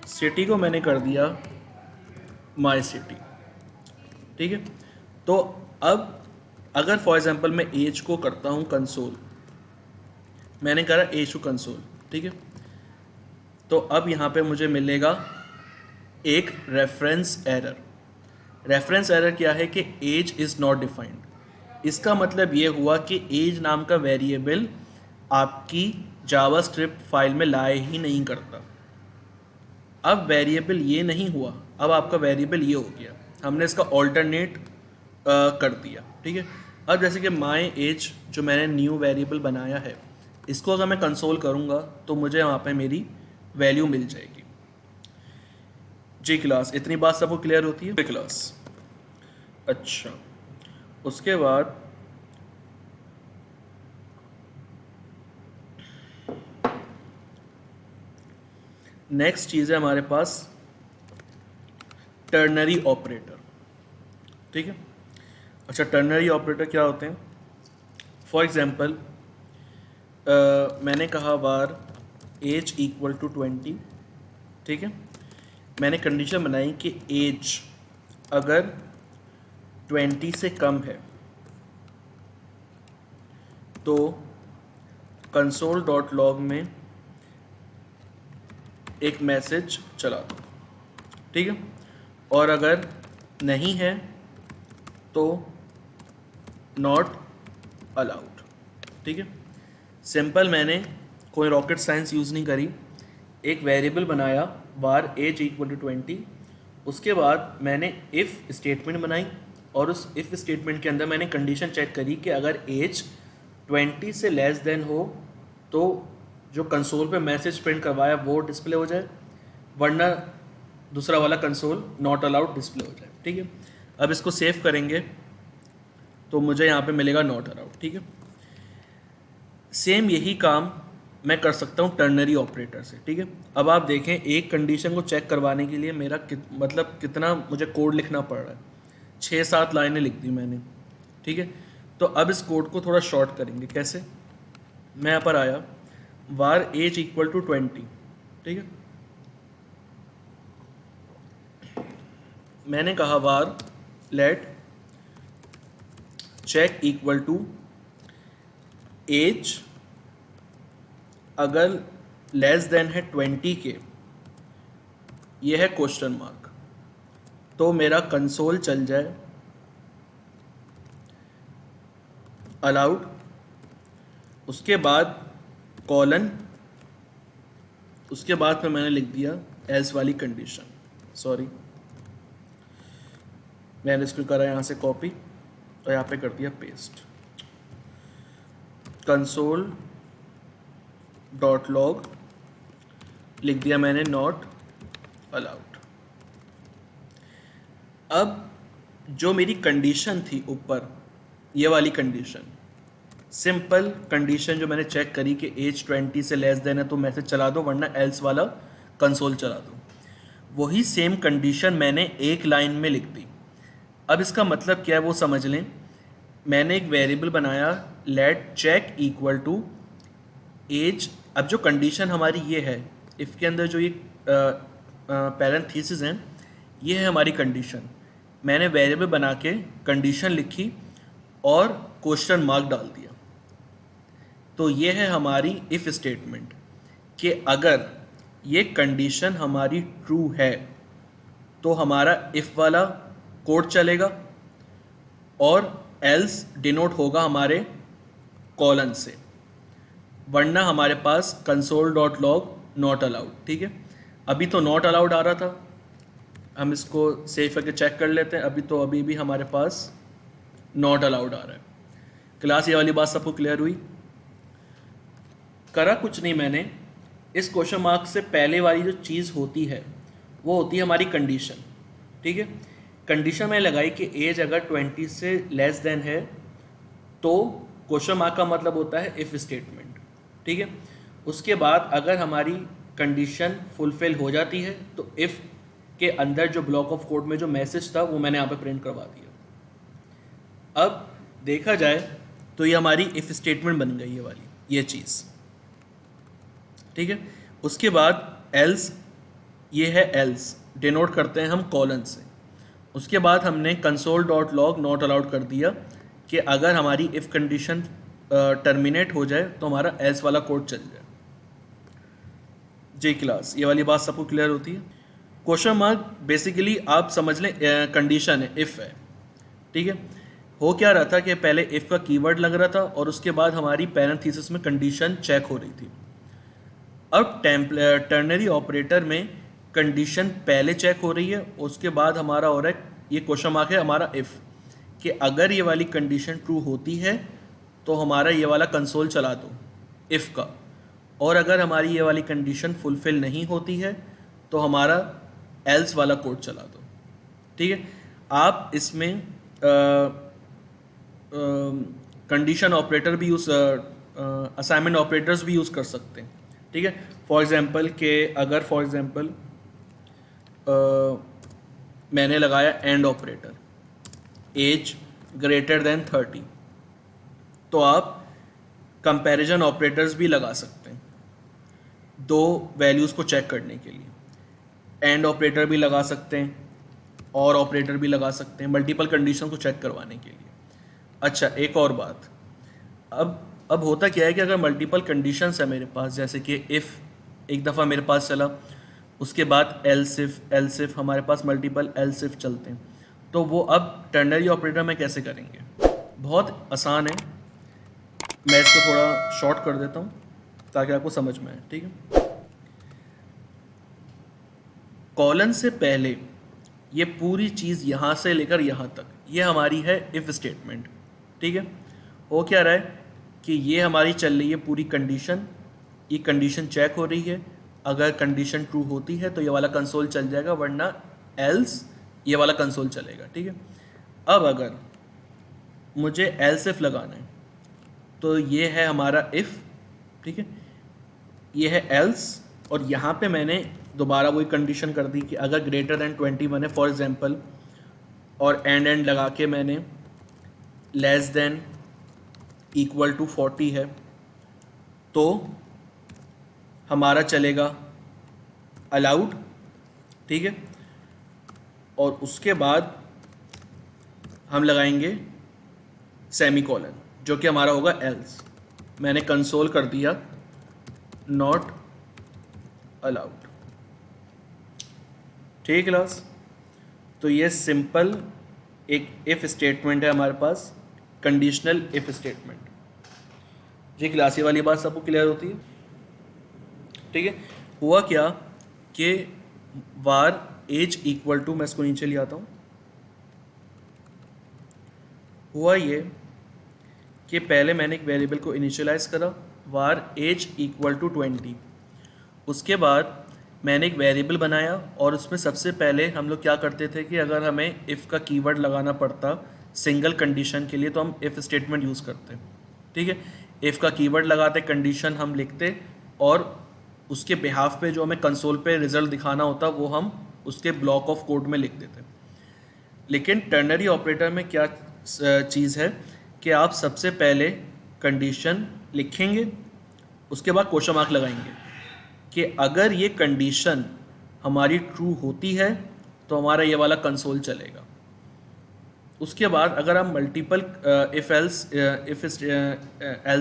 S2: सिटी को मैंने कर दिया माय सिटी। ठीक है। तो अब अगर फॉर एग्जांपल मैं एज को करता हूँ कंसोल, मैंने करा एज टू कंसोल। ठीक है। तो अब यहाँ पे मुझे मिलेगा एक रेफरेंस एरर। रेफरेंस एरर क्या है कि एज इज़ नॉट डिफाइंड। इसका मतलब ये हुआ कि एज नाम का वेरिएबल आपकी जावास्क्रिप्ट फाइल में लाए ही नहीं करता। अब वेरिएबल ये नहीं हुआ, अब आपका वेरिएबल ये हो गया, हमने इसका ऑल्टरनेट कर दिया। ठीक है। अब जैसे कि माय एज जो मैंने न्यू वेरिएबल बनाया है, इसको अगर मैं कंसोल करूँगा तो मुझे वहाँ पे मेरी वैल्यू मिल जाएगी। जी क्लास, इतनी बात सबको क्लियर होती है? क्लास। अच्छा, उसके बाद नेक्स्ट चीज़ है हमारे पास टर्नरी ऑपरेटर, ठीक है। अच्छा, टर्नरी ऑपरेटर क्या होते हैं? फॉर एग्जांपल मैंने कहा वार एज इक्वल टू 20, ठीक है। मैंने कंडीशन बनाई कि एज अगर 20 से कम है तो कंसोल डॉट लॉग में एक मैसेज चला दो, ठीक है। और अगर नहीं है तो नॉट अलाउड, ठीक है। सिंपल, मैंने कोई रॉकेट साइंस यूज़ नहीं करी। एक वेरिएबल बनाया वार एज इक्वल टू 20, उसके बाद मैंने इफ़ स्टेटमेंट बनाई और उस इफ़ स्टेटमेंट के अंदर मैंने कंडीशन चेक करी कि अगर एज 20 से लेस देन हो तो जो कंसोल पे मैसेज प्रिंट करवाया वो डिस्प्ले हो जाए, वरना दूसरा वाला कंसोल नॉट अलाउड डिस्प्ले हो जाए, ठीक है। अब इसको सेव करेंगे तो मुझे यहाँ पे मिलेगा नॉट अलाउड, ठीक है। सेम यही काम मैं कर सकता हूँ टर्नरी ऑपरेटर से, ठीक है। अब आप देखें, एक कंडीशन को चेक करवाने के लिए मेरा मतलब कितना मुझे कोड लिखना पड़ रहा है। 6-7 लाइनें लिख दी मैंने, ठीक है। तो अब इस कोड को थोड़ा शॉर्ट करेंगे। कैसे? मैं यहाँ पर आया वार एज इक्वल टू 20, ठीक है। मैंने कहा var let check equal to age अगर लेस देन है 20 के, ये है क्वेश्चन मार्क, तो मेरा कंसोल चल जाए अलाउड, उसके बाद कॉलन, उसके बाद में मैंने लिख दिया एल्स वाली कंडीशन। सॉरी, मैंने इसको करा यहाँ से कॉपी और यहाँ पे कर दिया पेस्ट। कंसोल डॉट लॉग लिख दिया मैंने नॉट अलाउड। अब जो मेरी कंडीशन थी ऊपर, ये वाली कंडीशन, सिंपल कंडीशन जो मैंने चेक करी कि एज 20 से लेस देन है तो मैसेज चला दो, वरना एल्स वाला कंसोल चला दो, वही सेम कंडीशन मैंने एक लाइन में लिख दी। अब इसका मतलब क्या है वो समझ लें। मैंने एक वेरिएबल बनाया let check equal to age. अब जो कंडीशन हमारी ये है, इफ़ के अंदर जो ये पैरेंथेसिस हैं, ये है हमारी कंडीशन। मैंने वेरिएबल बना के कंडीशन लिखी और क्वेश्चन मार्क डाल दिया। तो ये है हमारी इफ़ स्टेटमेंट कि अगर ये कंडीशन हमारी ट्रू है तो हमारा इफ़ वाला कोड चलेगा और एल्स डिनोट होगा हमारे कॉलन से, वरना हमारे पास console dot log not allowed, ठीक है। अभी तो नॉट अलाउड आ रहा था, हम इसको सेव करके चेक कर लेते हैं। अभी भी हमारे पास नॉट अलाउड आ रहा है। क्लास ये वाली बात सबको क्लियर हुई? करा कुछ नहीं मैंने, इस क्वेश्चन मार्क से पहले वाली जो चीज़ होती है वो होती है हमारी कंडीशन, ठीक है। कंडीशन मैंने लगाई कि एज अगर 20 से लेस देन है तो क्वेश्चन मार्क का मतलब होता है इफ़ स्टेटमेंट, ठीक है। उसके बाद अगर हमारी कंडीशन फुलफिल हो जाती है तो इफ़ के अंदर जो ब्लॉक ऑफ कोड में जो मैसेज था वो मैंने यहाँ पे प्रिंट करवा दिया। अब देखा जाए तो ये हमारी इफ़ स्टेटमेंट बन गई है वाली ये चीज़, ठीक है। उसके बाद एल्स, ये है एल्स, डिनोट करते हैं हम कॉलन से। उसके बाद हमने console dot log not allowed कर दिया कि अगर हमारी इफ़ कंडीशन टर्मिनेट हो जाए तो हमारा एल्स वाला कोड चल जाए। जी क्लास, ये वाली बात सबको क्लियर होती है? क्वेश्चन मार्क बेसिकली आप समझ लें कंडीशन है, इफ़ है, ठीक है। हो क्या रहा था कि पहले इफ़ का कीवर्ड लग रहा था और उसके बाद हमारी पैरेंथेसिस में कंडीशन चेक हो रही थी। अब टर्नरी ऑपरेटर में कंडीशन पहले चेक हो रही है, उसके बाद हमारा हो रहा है ये क्वेश्चन मार्क है हमारा इफ़, कि अगर ये वाली कंडीशन ट्रू होती है तो हमारा ये वाला कंसोल चला दो इफ़ का, और अगर हमारी ये वाली कंडीशन फुलफिल नहीं होती है तो हमारा एल्स वाला कोड चला दो, ठीक है। आप इसमें कंडीशन ऑपरेटर भी यूज़, असाइनमेंट ऑपरेटर्स भी यूज़ कर सकते हैं, ठीक है। फॉर एग्जांपल के अगर फॉर एग्जांपल मैंने लगाया and operator, age greater than 30, तो आप कंपैरिजन ऑपरेटर्स भी लगा सकते हैं दो वैल्यूज़ को चेक करने के लिए। एंड ऑपरेटर भी लगा सकते हैं और ऑपरेटर भी लगा सकते हैं मल्टीपल कंडीशन को चेक करवाने के लिए। अच्छा, एक और बात, अब होता क्या है कि अगर मल्टीपल कंडीशंस है मेरे पास, जैसे कि इफ़ एक दफ़ा मेरे पास चला, उसके बाद एल्स इफ हमारे पास मल्टीपल एल्स इफ चलते हैं, तो वो अब टर्नरी ऑपरेटर में कैसे करेंगे? बहुत आसान है, मैं इसको थोड़ा शॉर्ट कर देता हूँ ताकि आपको समझ में आए। ठीक है, कॉलन से पहले ये पूरी चीज़ यहाँ से लेकर यहाँ तक ये हमारी है इफ़ स्टेटमेंट। ठीक है, हो क्या रहा है कि ये हमारी चल रही है पूरी कंडीशन, ये कंडीशन चेक हो रही है, अगर कंडीशन ट्रू होती है तो ये वाला कंसोल चल जाएगा, वरना एल्स ये वाला कंसोल चलेगा। ठीक है, अब अगर मुझे एल्स इफ लगाना है तो ये है हमारा इफ़, ठीक है, ये है एल्स, और यहाँ पे मैंने दोबारा वही कंडीशन कर दी कि अगर ग्रेटर देन 20 मैंने फॉर एग्जांपल, और एंड लगा के मैंने लेस देन इक्वल टू 40 है, तो हमारा चलेगा अलाउड। ठीक है, और उसके बाद हम लगाएंगे सेमीकोलन, जो कि हमारा होगा एल्स। मैंने कंसोल कर दिया नॉट अलाउड। ठीक क्लास, तो ये सिंपल एक इफ़ स्टेटमेंट है हमारे पास, कंडीशनल इफ़ स्टेटमेंट। जी क्लास, ये वाली बात सबको क्लियर होती है? ठीक है, हुआ क्या कि वार एज इक्वल टू, मैं इसको नीचे ले आता हूँ, हुआ ये कि पहले मैंने एक वेरिएबल को इनिशियलाइज करा वार एज इक्वल टू 20, उसके बाद मैंने एक वेरिएबल बनाया और उसमें सबसे पहले हम लोग क्या करते थे कि अगर हमें इफ़ का कीवर्ड लगाना पड़ता सिंगल कंडीशन के लिए तो हम इफ़ स्टेटमेंट यूज़ करते। ठीक है, इफ़ का कीवर्ड लगाते, कंडीशन हम लिखते, और उसके बिहाफ पे जो हमें कंसोल पे रिजल्ट दिखाना होता वो हम उसके ब्लॉक ऑफ कोड में लिख देते। लेकिन टर्नरी ऑपरेटर में क्या चीज़ है कि आप सबसे पहले कंडीशन लिखेंगे, उसके बाद क्वेश्चन मार्क लगाएंगे कि अगर ये कंडीशन हमारी ट्रू होती है तो हमारा ये वाला कंसोल चलेगा। उसके बाद अगर हम multiple if else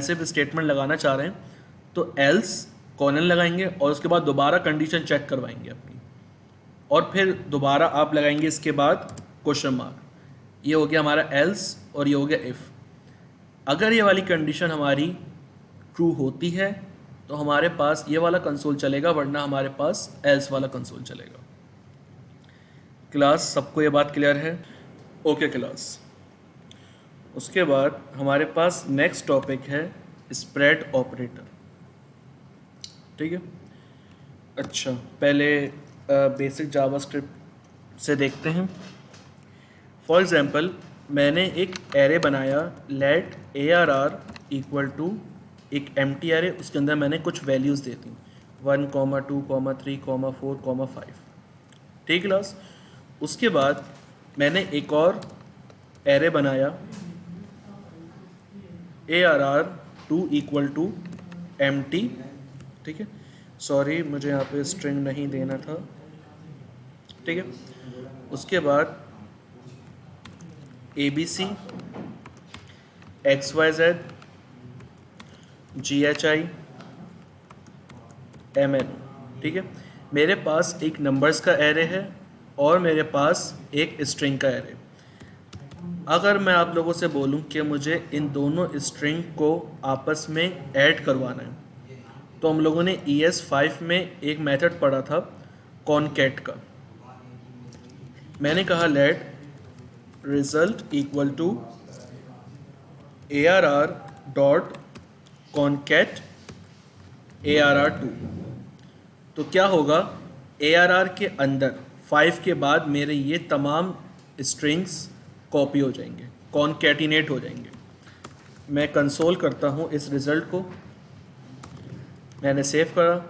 S2: if statement लगाना चाह रहे हैं तो एल्स कॉलन लगाएंगे और उसके बाद दोबारा कंडीशन चेक करवाएंगे अपनी, और फिर दोबारा आप लगाएंगे इसके बाद क्वेश्चन मार्क। ये हो गया हमारा एल्स और ये हो गया इफ़। अगर ये वाली कंडीशन हमारी ट्रू होती है तो हमारे पास ये वाला कंसोल चलेगा, वरना हमारे पास एल्स वाला कंसोल चलेगा। क्लास, सबको ये बात क्लियर है? ओके क्लास, उसके बाद हमारे पास नेक्स्ट टॉपिक है स्प्रेड ऑपरेटर। ठीक है, अच्छा पहले बेसिक जावास्क्रिप्ट से देखते हैं। फॉर एग्जांपल मैंने एक एरे बनाया लेट ARR इक्वल टू एक एम्प्टी एरे, उसके अंदर मैंने कुछ वैल्यूज़ दे दी 1, 2, 3, 4, 5। ठीक क्लास, उसके बाद मैंने एक और एरे बनाया ARR2 इक्वल टू एम्प्टी। ठीक है, सॉरी मुझे यहाँ पे स्ट्रिंग नहीं देना था। ठीक है, उसके बाद ABC XYZ GHI MN। ठीक है, मेरे पास एक नंबर्स का एरे है और मेरे पास एक स्ट्रिंग का एरे। अगर मैं आप लोगों से बोलूं कि मुझे इन दोनों स्ट्रिंग को आपस में ऐड करवाना है, तो हम लोगों ने ES5 में एक मेथड पढ़ा था कॉनकैट का। मैंने कहा let result equal to ARR dot concat ARR2। तो क्या होगा, ARR के अंदर 5 के बाद मेरे ये तमाम स्ट्रिंग्स कॉपी हो जाएंगे, कॉनकैटिनेट हो जाएंगे। मैं कंसोल करता हूँ इस रिज़ल्ट को, मैंने सेव करा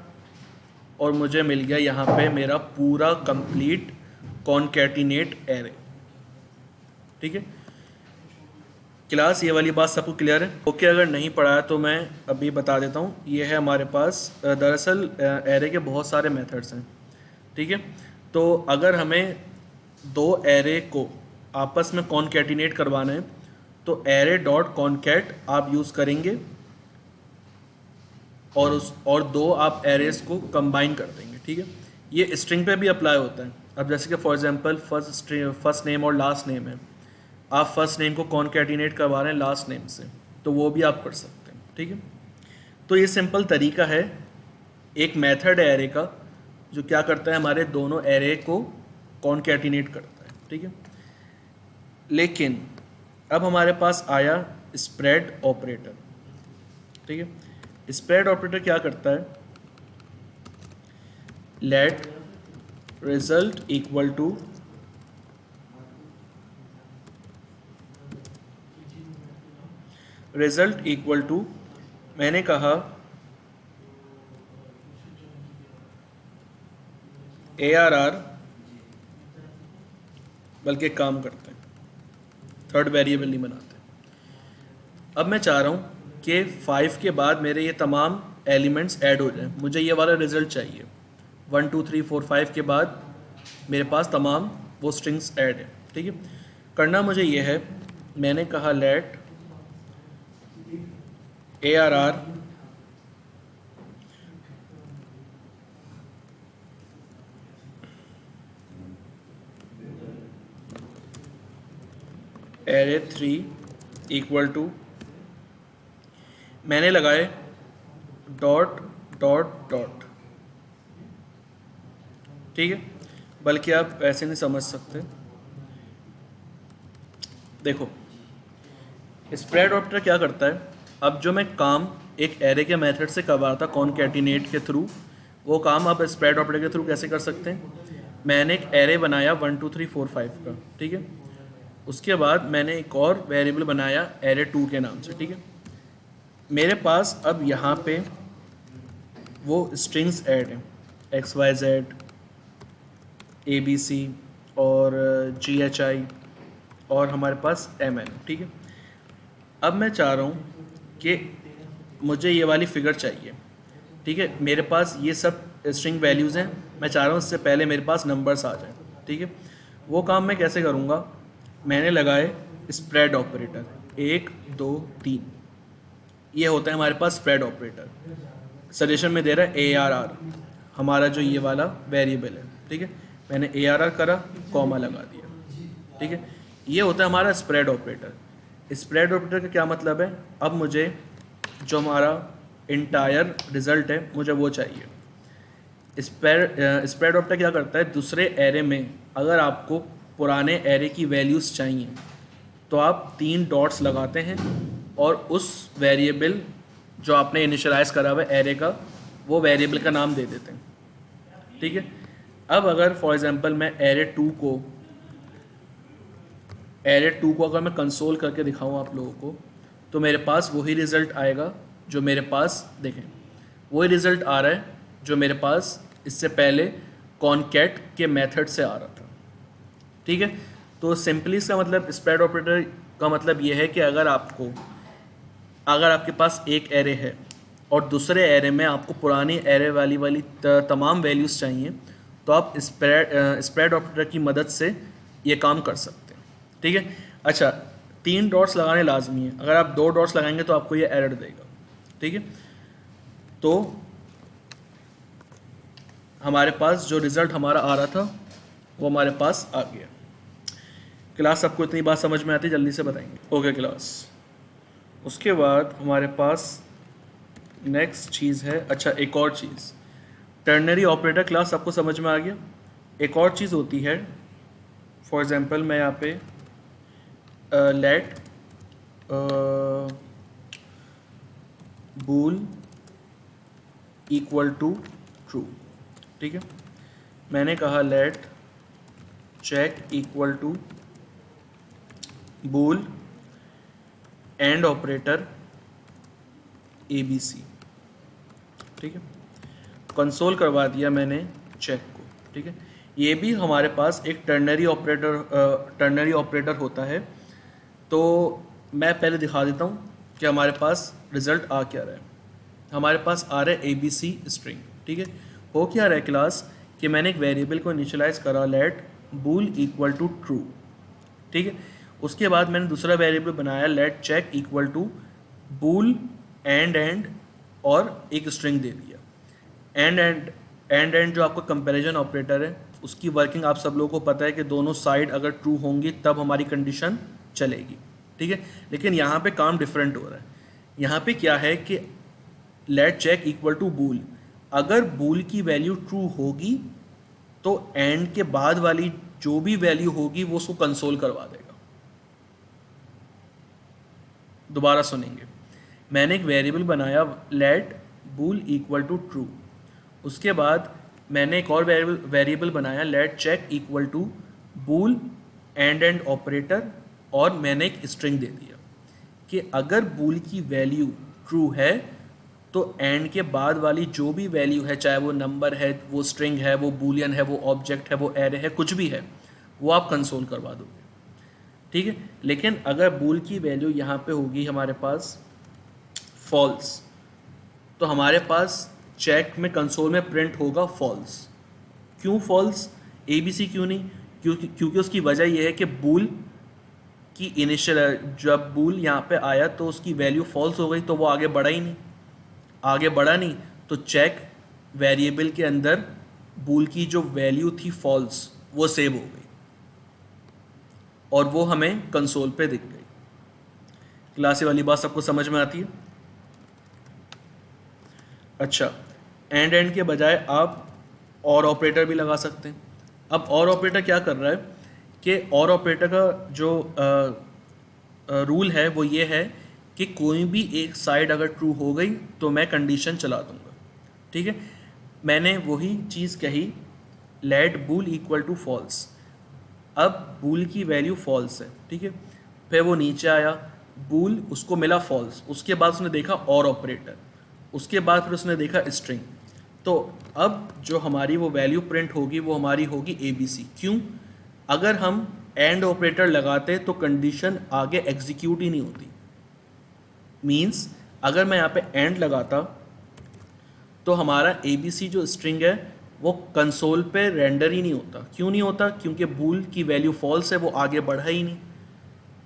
S2: और मुझे मिल गया यहाँ पे मेरा पूरा कंप्लीट कॉन्कैटिनेट एरे। ठीक है क्लास, ये वाली बात सबको क्लियर है? ओके, अगर नहीं पढ़ा है तो मैं अभी बता देता हूँ। ये है हमारे पास दरअसल एरे के बहुत सारे मेथड्स हैं। ठीक है, तो अगर हमें दो एरे को आपस में कॉन्कैटिनेट करवाना है तो एरे डॉट कॉन्कैट आप यूज़ करेंगे और दो आप एरेस को कंबाइन कर देंगे। ठीक है, ये स्ट्रिंग पे भी अप्लाई होता है। अब जैसे कि फॉर एग्जांपल फर्स्ट नेम और लास्ट नेम है, आप फर्स्ट नेम को कॉन्कैटिनेट करवा रहे हैं लास्ट नेम से, तो वो भी आप कर सकते हैं। ठीक है, तो ये सिंपल तरीका है, एक मेथड है एरे का जो क्या करता है, हमारे दोनों एरे को कॉन्कैटिनेट करता है। ठीक है, लेकिन अब हमारे पास आया स्प्रेड ऑपरेटर। ठीक है, स्प्रेड ऑपरेटर क्या करता है, लेट रिजल्ट इक्वल टू मैंने कहा ARR, बल्कि एक काम करते हैं, थर्ड वेरिएबल नहीं बनाते। अब मैं चाह रहा हूँ कि 5 के बाद मेरे ये तमाम एलिमेंट्स ऐड हो जाएं। मुझे ये वाला रिजल्ट चाहिए, 1 2 3 4 5 के बाद मेरे पास तमाम वो स्ट्रिंग्स ऐड है। ठीक है, करना मुझे ये है, मैंने कहा let ARR array 3 equal to, मैंने लगाए डॉट डॉट डॉट। ठीक है, बल्कि आप ऐसे नहीं समझ सकते। देखो स्प्रेड ऑपरेटर क्या करता है, अब जो मैं काम एक एरे के मेथड से करवा था कॉन्कैटिनेट के थ्रू, वो काम आप स्प्रेड ऑपरेटर के थ्रू कैसे कर सकते हैं। मैंने एक एरे बनाया 1 2 3 4 5 का। ठीक है, उसके बाद मैंने एक और वेरिएबल बनाया एरे 2 के नाम से। ठीक है, मेरे पास अब यहाँ पे वो स्ट्रिंग्स ऐड हैं, XYZ, ABC और GHI और हमारे पास MN। ठीक है, अब मैं चाह रहा हूँ कि मुझे ये वाली फिगर चाहिए। ठीक है, मेरे पास ये सब स्ट्रिंग वैल्यूज़ हैं, मैं चाह रहा हूँ इससे पहले मेरे पास नंबर्स आ जाएं। ठीक है, वो काम मैं कैसे करूँगा, मैंने लगाए स्प्रेड ऑपरेटर 1 2 3, ये होता है हमारे पास स्प्रेड ऑपरेटर। सजेशन में दे रहा है ARR, हमारा जो ये वाला वेरिएबल है। ठीक है, मैंने ARR करा, कॉमा लगा दिया। ठीक है, ये होता है हमारा स्प्रेड ऑपरेटर। स्प्रेड ऑपरेटर का क्या मतलब है, अब मुझे जो हमारा इंटायर रिजल्ट है मुझे वो चाहिए। स्प्रेड ऑपरेटर क्या करता है, दूसरे एरे में अगर आपको पुराने एरे की वैल्यूज़ चाहिए तो आप 3 डॉट्स लगाते हैं और उस वेरिएबल जो आपने इनिशियलाइज करा हुआ है एरे का, वो वेरिएबल का नाम दे देते हैं। ठीक है, अब अगर फॉर एग्जांपल मैं एरे 2 को अगर मैं कंसोल करके दिखाऊं आप लोगों को, तो मेरे पास वही रिज़ल्ट आएगा जो मेरे पास, देखें वही रिज़ल्ट आ रहा है जो मेरे पास इससे पहले कॉन्कैट के मेथड से आ रहा था। ठीक है, तो सिंपली इसका मतलब स्प्रेड ऑपरेटर का मतलब ये है कि अगर आपके पास एक एरे है और दूसरे एरे में आपको पुरानी एरे वाली तमाम वैल्यूज़ चाहिए, तो आप स्प्रेड ऑपरेटर की मदद से ये काम कर सकते हैं। ठीक है, अच्छा 3 डॉट्स लगाने लाजमी है, अगर आप 2 डॉट्स लगाएंगे तो आपको ये एरर देगा। ठीक है, तो हमारे पास जो रिज़ल्ट हमारा आ रहा था वो हमारे पास आ गया। क्लास आपको इतनी बात समझ में आती, जल्दी से बताएंगे? ओके क्लास, उसके बाद हमारे पास नेक्स्ट चीज़ है, अच्छा एक और चीज़, टर्नरी ऑपरेटर। क्लास आपको समझ में आ गया? एक और चीज़ होती है, फॉर एग्जांपल मैं यहाँ पे let bool equal to true. ठीक है, मैंने कहा let check equal to bool and operator ABC। ठीक है, कंसोल करवा दिया मैंने चेक को। ठीक है, ये भी हमारे पास एक टर्नरी ऑपरेटर होता है। तो मैं पहले दिखा देता हूँ कि हमारे पास रिजल्ट आ क्या रहा है। हमारे पास आ रहा है ABC स्ट्रिंग। ठीक है, हो क्या रहा है क्लास कि मैंने एक वेरिएबल को इनिशियलाइज करा let bool equal to true. ठीक है, उसके बाद मैंने दूसरा वेरिएबल बनाया let check equal to bool and और एक स्ट्रिंग दे दिया। एंड जो आपका कंपैरिजन ऑपरेटर है उसकी वर्किंग आप सब लोगों को पता है कि दोनों साइड अगर ट्रू होंगी तब हमारी कंडीशन चलेगी। ठीक है, लेकिन यहाँ पे काम डिफरेंट हो रहा है। यहाँ पे क्या है कि लेट चेक इक्वल टू बूल, अगर बूल की वैल्यू ट्रू होगी तो एंड के बाद वाली जो भी वैल्यू होगी वो उसको कंसोल करवा देगा। दोबारा सुनेंगे, मैंने एक वेरिएबल बनाया let bool equal to true, उसके बाद मैंने एक और वेरिएबल बनाया let check equal to bool and operator, और मैंने एक स्ट्रिंग दे दिया कि अगर बूल की वैल्यू ट्रू है तो एंड के बाद वाली जो भी वैल्यू है, चाहे वो नंबर है, वो स्ट्रिंग है, वो बूलियन है, वो ऑब्जेक्ट है, वो एरे है, कुछ भी है, वो आप कंसोल करवा दोगे। ठीक है, लेकिन अगर बूल की वैल्यू यहाँ पे होगी हमारे पास फॉल्स, तो हमारे पास चेक में कंसोल में प्रिंट होगा फॉल्स। क्यों फॉल्स, ABC क्यों नहीं? क्योंकि उसकी वजह यह है कि बूल की इनिशियल, जब बूल यहाँ पे आया तो उसकी वैल्यू फॉल्स हो गई, तो वो आगे बढ़ा ही नहीं। आगे बढ़ा नहीं तो चेक वेरिएबल के अंदर बूल की जो वैल्यू थी फॉल्स वो सेव हो गई और वो हमें कंसोल पे दिख गई। क्लास वाली बात सबको समझ में आती है? अच्छा, एंड के बजाय आप और ऑपरेटर भी लगा सकते हैं। अब और ऑपरेटर क्या कर रहा है कि और ऑपरेटर का जो रूल है वो ये है कि कोई भी एक साइड अगर ट्रू हो गई तो मैं कंडीशन चला दूंगा। ठीक है, मैंने वही चीज़ कही let bool equal to false. अब बूल की वैल्यू फॉल्स है। ठीक है, फिर वो नीचे आया, बूल उसको मिला फॉल्स, उसके बाद उसने देखा और ऑपरेटर, उसके बाद फिर उसने देखा स्ट्रिंग। तो अब जो हमारी वो वैल्यू प्रिंट होगी वो हमारी होगी ABC। क्यों? अगर हम एंड ऑपरेटर लगाते तो कंडीशन आगे एग्जीक्यूट ही नहीं होती। मीन्स अगर मैं यहाँ पे एंड लगाता तो हमारा ABC जो स्ट्रिंग है वो कंसोल पे रेंडर ही नहीं होता। क्यों नहीं होता? क्योंकि बूल की वैल्यू फॉल्स है, वो आगे बढ़ा ही नहीं।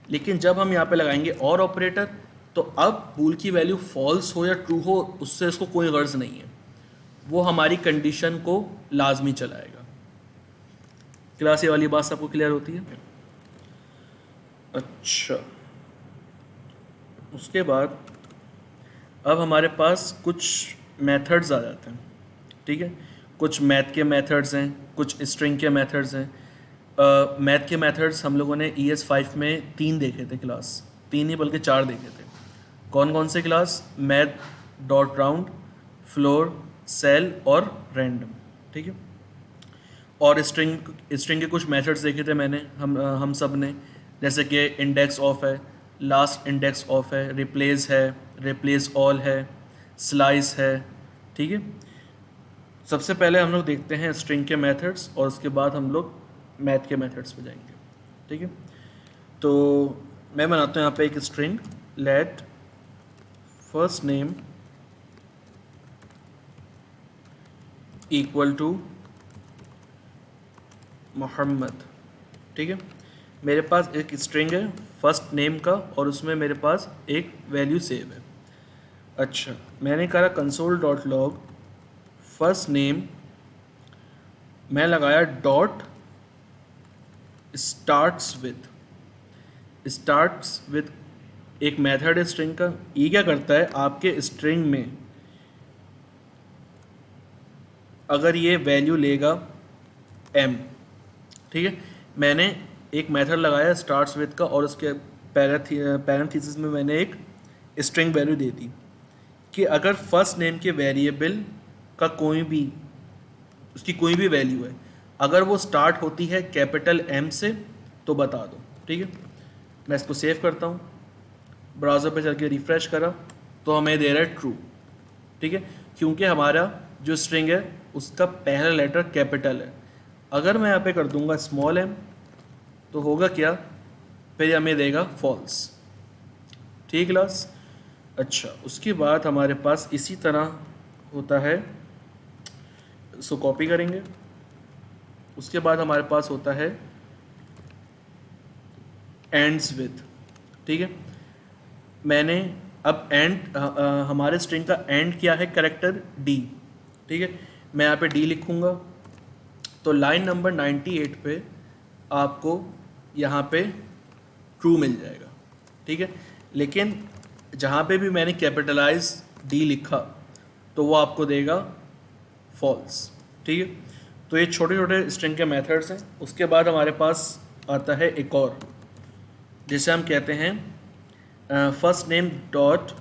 S2: लेकिन जब हम यहाँ पे लगाएंगे और ऑपरेटर तो अब बूल की वैल्यू फॉल्स हो या ट्रू हो उससे इसको कोई गर्ज नहीं है, वो हमारी कंडीशन को लाजमी चलाएगा। क्लास ये वाली बात सबको क्लियर होती है? अच्छा, उसके बाद अब हमारे पास कुछ मेथड्स आ जाते हैं। ठीक है, कुछ मैथ के मेथड्स हैं, कुछ स्ट्रिंग के मेथड्स हैं। मैथ के मेथड्स हम लोगों ने ES5 में 3 देखे थे क्लास, 3 नहीं बल्कि 4 देखे थे। कौन कौन से class? Math dot round, floor, ceil और रैंडम। ठीक है, और स्ट्रिंग के कुछ मेथड्स देखे थे मैंने, हम सब ने, जैसे कि इंडेक्स ऑफ है, लास्ट इंडेक्स ऑफ है, रिप्लेस है, रिप्लेस ऑल है, स्लाइस है। ठीक है, सबसे पहले हम लोग देखते हैं स्ट्रिंग के मेथड्स और उसके बाद हम लोग मैथ के मेथड्स पे जाएंगे। ठीक है, तो मैं बनाता हूँ यहाँ पे एक string let first name equal to Mohammed. ठीक है, मेरे पास एक स्ट्रिंग है फर्स्ट नेम का और उसमें मेरे पास एक वैल्यू सेव है। अच्छा, मैंने कहा console dot log first name, मैं लगाया डॉट स्टार्ट्स विद एक मेथड है स्ट्रिंग का। ये क्या करता है, आपके स्ट्रिंग में अगर ये वैल्यू लेगा m, ठीक है, मैंने एक मेथड लगाया स्टार्ट्स विद का और उसके पैरेंथेसिस में मैंने एक स्ट्रिंग वैल्यू दे दी कि अगर फर्स्ट नेम के वेरिएबल का कोई भी, उसकी कोई भी वैल्यू है, अगर वो स्टार्ट होती है कैपिटल M से तो बता दो। ठीक है, मैं इसको सेव करता हूँ, ब्राउज़र पे चल के रिफ़्रेश करा तो हमें दे रहा है ट्रू। ठीक है, क्योंकि हमारा जो स्ट्रिंग है उसका पहला लेटर कैपिटल है। अगर मैं यहाँ पे कर दूंगा स्मॉल m तो होगा क्या, फिर हमें देगा फॉल्स। ठीक क्लास। अच्छा, उसके बाद हमारे पास इसी तरह होता है, इसको कॉपी करेंगे। उसके बाद हमारे पास होता है एंड्स विद। ठीक है, मैंने अब एंड हमारे स्ट्रिंग का एंड क्या है, कैरेक्टर डी। ठीक है, मैं यहाँ पे डी लिखूँगा तो लाइन नंबर 98 पे आपको यहाँ पे ट्रू मिल जाएगा। ठीक है, लेकिन जहाँ पे भी मैंने कैपिटलाइज डी लिखा तो वो आपको देगा फॉल्स। ठीक है, तो ये छोटे छोटे स्ट्रिंग के मेथड्स हैं। उसके बाद हमारे पास आता है एक और, जिसे हम कहते हैं first name dot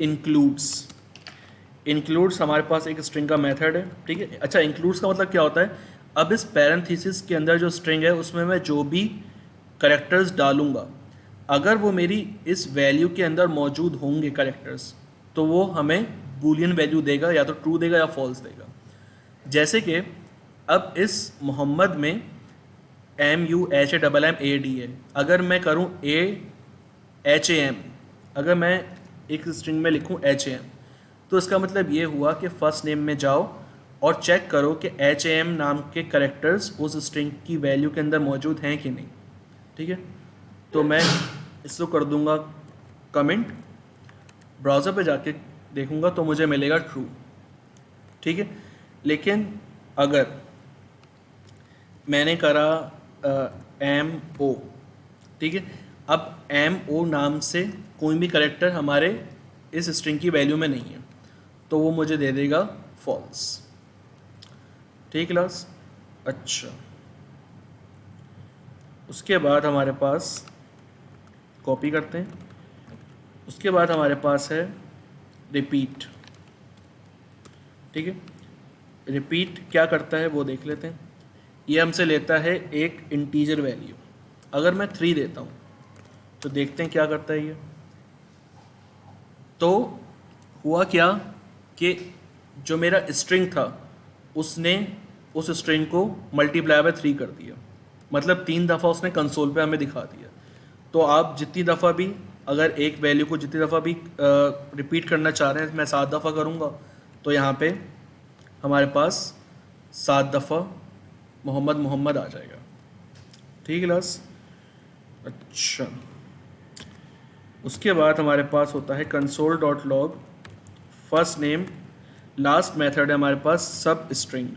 S2: includes. Includes हमारे पास एक स्ट्रिंग का मेथड है। ठीक है, अच्छा इंक्लूड्स का मतलब क्या होता है, अब इस पैरेंथेसिस के अंदर जो स्ट्रिंग है उसमें मैं जो भी करेक्टर्स डालूंगा, अगर वो मेरी इस वैल्यू के अंदर मौजूद होंगे करेक्टर्स, तो वो हमें बूलियन वैल्यू देगा, या तो ट्रू देगा या फॉल्स देगा। जैसे कि अब इस मोहम्मद में MUHAMMAD है, अगर मैं करूं AHAM, अगर मैं एक स्ट्रिंग में लिखूं HAM, तो इसका मतलब ये हुआ कि फर्स्ट नेम में जाओ और चेक करो कि HAM नाम के करेक्टर्स उस स्ट्रिंग की वैल्यू के अंदर मौजूद हैं कि नहीं। ठीक है, तो मैं इसको कर दूंगा कमेंट, ब्राउज़र पे जाके देखूंगा तो मुझे मिलेगा ट्रू। ठीक है, लेकिन अगर मैंने करा MO, ठीक है, अब MO नाम से कोई भी करेक्टर हमारे इस स्ट्रिंग की वैल्यू में नहीं है, तो वो मुझे दे देगा फॉल्स। ठीक क्लास। अच्छा, उसके बाद हमारे पास कॉपी करते हैं, उसके बाद हमारे पास है रिपीट। ठीक है, रिपीट क्या करता है वो देख लेते हैं। ये हमसे लेता है एक इंटीजर वैल्यू, अगर मैं 3 देता हूँ तो देखते हैं क्या करता है ये। तो हुआ क्या कि जो मेरा स्ट्रिंग था उसने उस स्ट्रिंग को मल्टीप्लाई बाय 3 कर दिया, मतलब 3 दफ़ा उसने कंसोल पे हमें दिखा दिया। तो आप जितनी दफ़ा भी, अगर एक वैल्यू को जितनी दफ़ा भी रिपीट करना चाह रहे हैं, मैं 7 दफ़ा करूँगा तो यहाँ पे हमारे पास 7 दफ़ा मोहम्मद मोहम्मद आ जाएगा। ठीक है क्लास। अच्छा, उसके बाद हमारे पास होता है console.log first name, last method है हमारे पास सब स्ट्रिंग।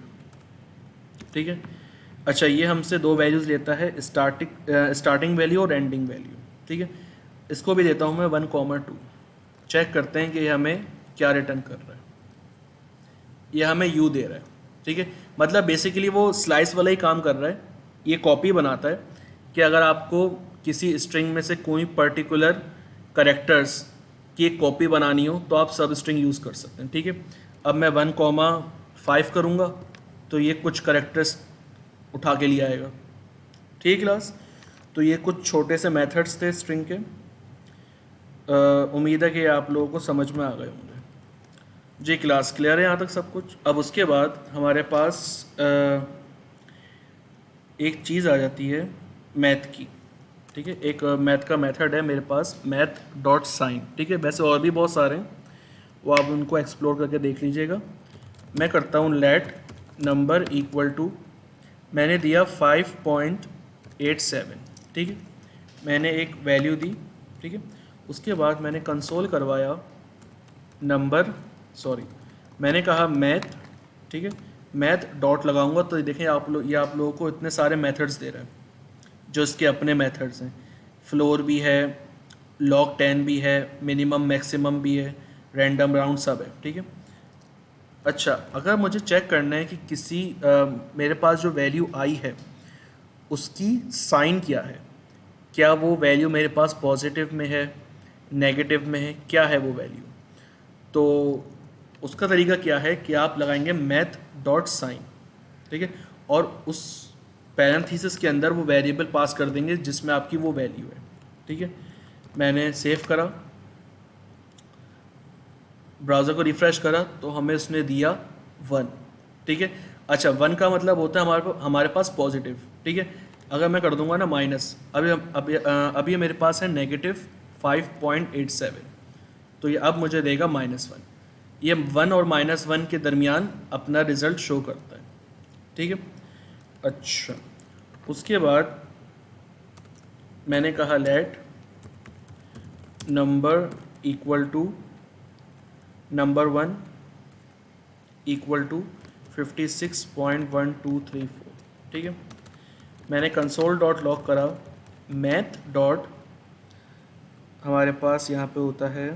S2: ठीक है, अच्छा ये हमसे 2 वैल्यूज़ लेता है, स्टार्टिंग वैल्यू और एंडिंग वैल्यू। ठीक है, इसको भी देता हूँ मैं 1,2। चेक करते हैं कि ये हमें क्या रिटर्न कर रहा है। ये हमें U दे रहा है। ठीक है, मतलब बेसिकली वो स्लाइस वाला ही काम कर रहा है। ये कॉपी बनाता है कि अगर आपको किसी स्ट्रिंग में से कोई पर्टिकुलर करेक्टर्स की एक कॉपी बनानी हो तो आप सब स्ट्रिंग यूज़ कर सकते हैं। ठीक है, अब मैं 1,5 करूँगा तो ये कुछ करेक्टर्स उठा के लिए आएगा। ठीक क्लास। तो ये कुछ छोटे से मेथड्स थे स्ट्रिंग के। उम्मीद है कि आप लोगों को समझ में आ गए होंगे। जी क्लास क्लियर है यहाँ तक सब कुछ। अब उसके बाद हमारे पास एक चीज़ आ जाती है मैथ की। ठीक है, एक मैथ का मेथड है मेरे पास, math.sign। ठीक है, वैसे और भी बहुत सारे हैं, वो आप उनको एक्सप्लोर करके देख लीजिएगा। मैं करता हूँ लेट नंबर इक्वल टू, मैंने दिया 5.87। ठीक है, मैंने एक वैल्यू दी। ठीक है, उसके बाद मैंने कंसोल करवाया नंबर, मैंने कहा मैथ। ठीक है, मैथ डॉट लगाऊंगा तो देखें आप लोगों को इतने सारे मेथड्स दे रहा है जो इसके अपने मेथड्स हैं। फ्लोर भी है, log 10 भी है, मिनिमम मैक्सिमम भी है, रैंडम राउंड सब है। ठीक है, अच्छा अगर मुझे चेक करना है कि किसी मेरे पास जो वैल्यू आई है उसकी साइन क्या है, क्या वो वैल्यू मेरे पास पॉजिटिव में है, नेगेटिव में है, क्या है वो वैल्यू, तो उसका तरीका क्या है कि आप लगाएंगे math.sign। ठीक है, और उस पैरेंथेसिस के अंदर वो वेरिएबल पास कर देंगे जिसमें आपकी वो वैल्यू है। ठीक है, मैंने सेव करा। ब्राउज़र को रिफ़्रेश करा तो हमें उसने दिया 1, ठीक है। अच्छा 1 का मतलब होता है हमारे पास पॉजिटिव, ठीक है। अगर मैं कर दूंगा ना माइनस, अभी मेरे पास है -5.87, तो ये अब मुझे देगा -1। ये 1 और -1 के दरमियान अपना रिज़ल्ट शो करता है, ठीक है। अच्छा उसके बाद मैंने कहा let number equal to number 1 equal to 56.1234, ठीक है। मैंने कंसोल डॉट लॉग करा, मैथ डॉट हमारे पास यहाँ पे होता है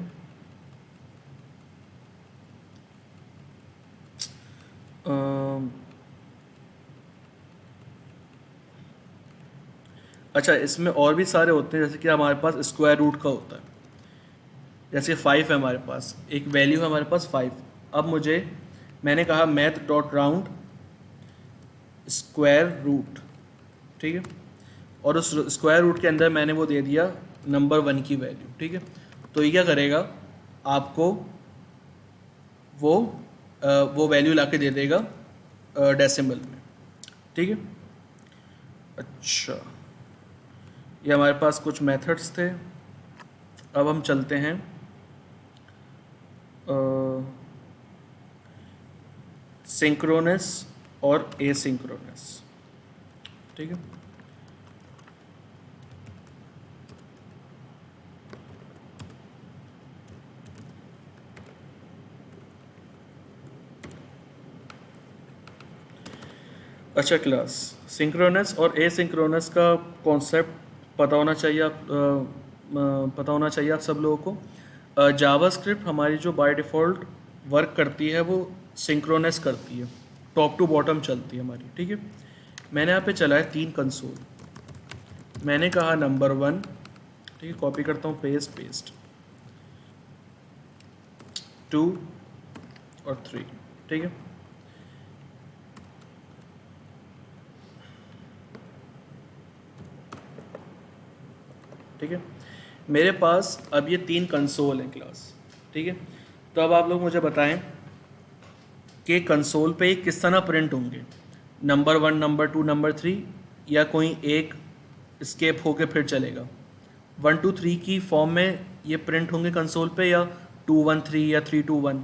S2: अच्छा इसमें और भी सारे होते हैं, जैसे कि हमारे पास स्क्वायर रूट का होता है, जैसे 5 है हमारे पास, एक वैल्यू है हमारे पास 5। अब मैंने कहा math dot round square root, ठीक है, और उस स्क्वायर रूट के अंदर मैंने वो दे दिया नंबर 1 की वैल्यू, ठीक है। तो ये क्या करेगा, आपको वो वैल्यू लाके दे देगा डेसिमल में, ठीक है। अच्छा ये हमारे पास कुछ मेथड्स थे। अब हम चलते हैं सिंक्रोनस और एसिंक्रोनस, ठीक है। अच्छा क्लास, सिंक्रोनस और एसिंक्रोनस का कॉन्सेप्ट पता होना चाहिए आप सब लोगों को। जावास्क्रिप्ट हमारी जो बाय डिफ़ॉल्ट वर्क करती है वो सिंक्रोनस करती है, टॉप टू बॉटम चलती है हमारी, ठीक है। मैंने यहाँ पे चला है 3 कंसोल, मैंने कहा नंबर 1, ठीक है, कॉपी करता हूँ, पेस्ट 2 और 3, ठीक है। ठीक है, मेरे पास अब ये 3 कंसोल हैं क्लास, ठीक है। तो अब आप लोग मुझे बताएं कि कंसोल पे ये किस तरह प्रिंट होंगे, नंबर 1, नंबर 2, नंबर 3, या कोई एक स्केप होके फिर चलेगा। 1 2 3 की फॉर्म में ये प्रिंट होंगे कंसोल पे, या 2 1 3 या 3 2 1।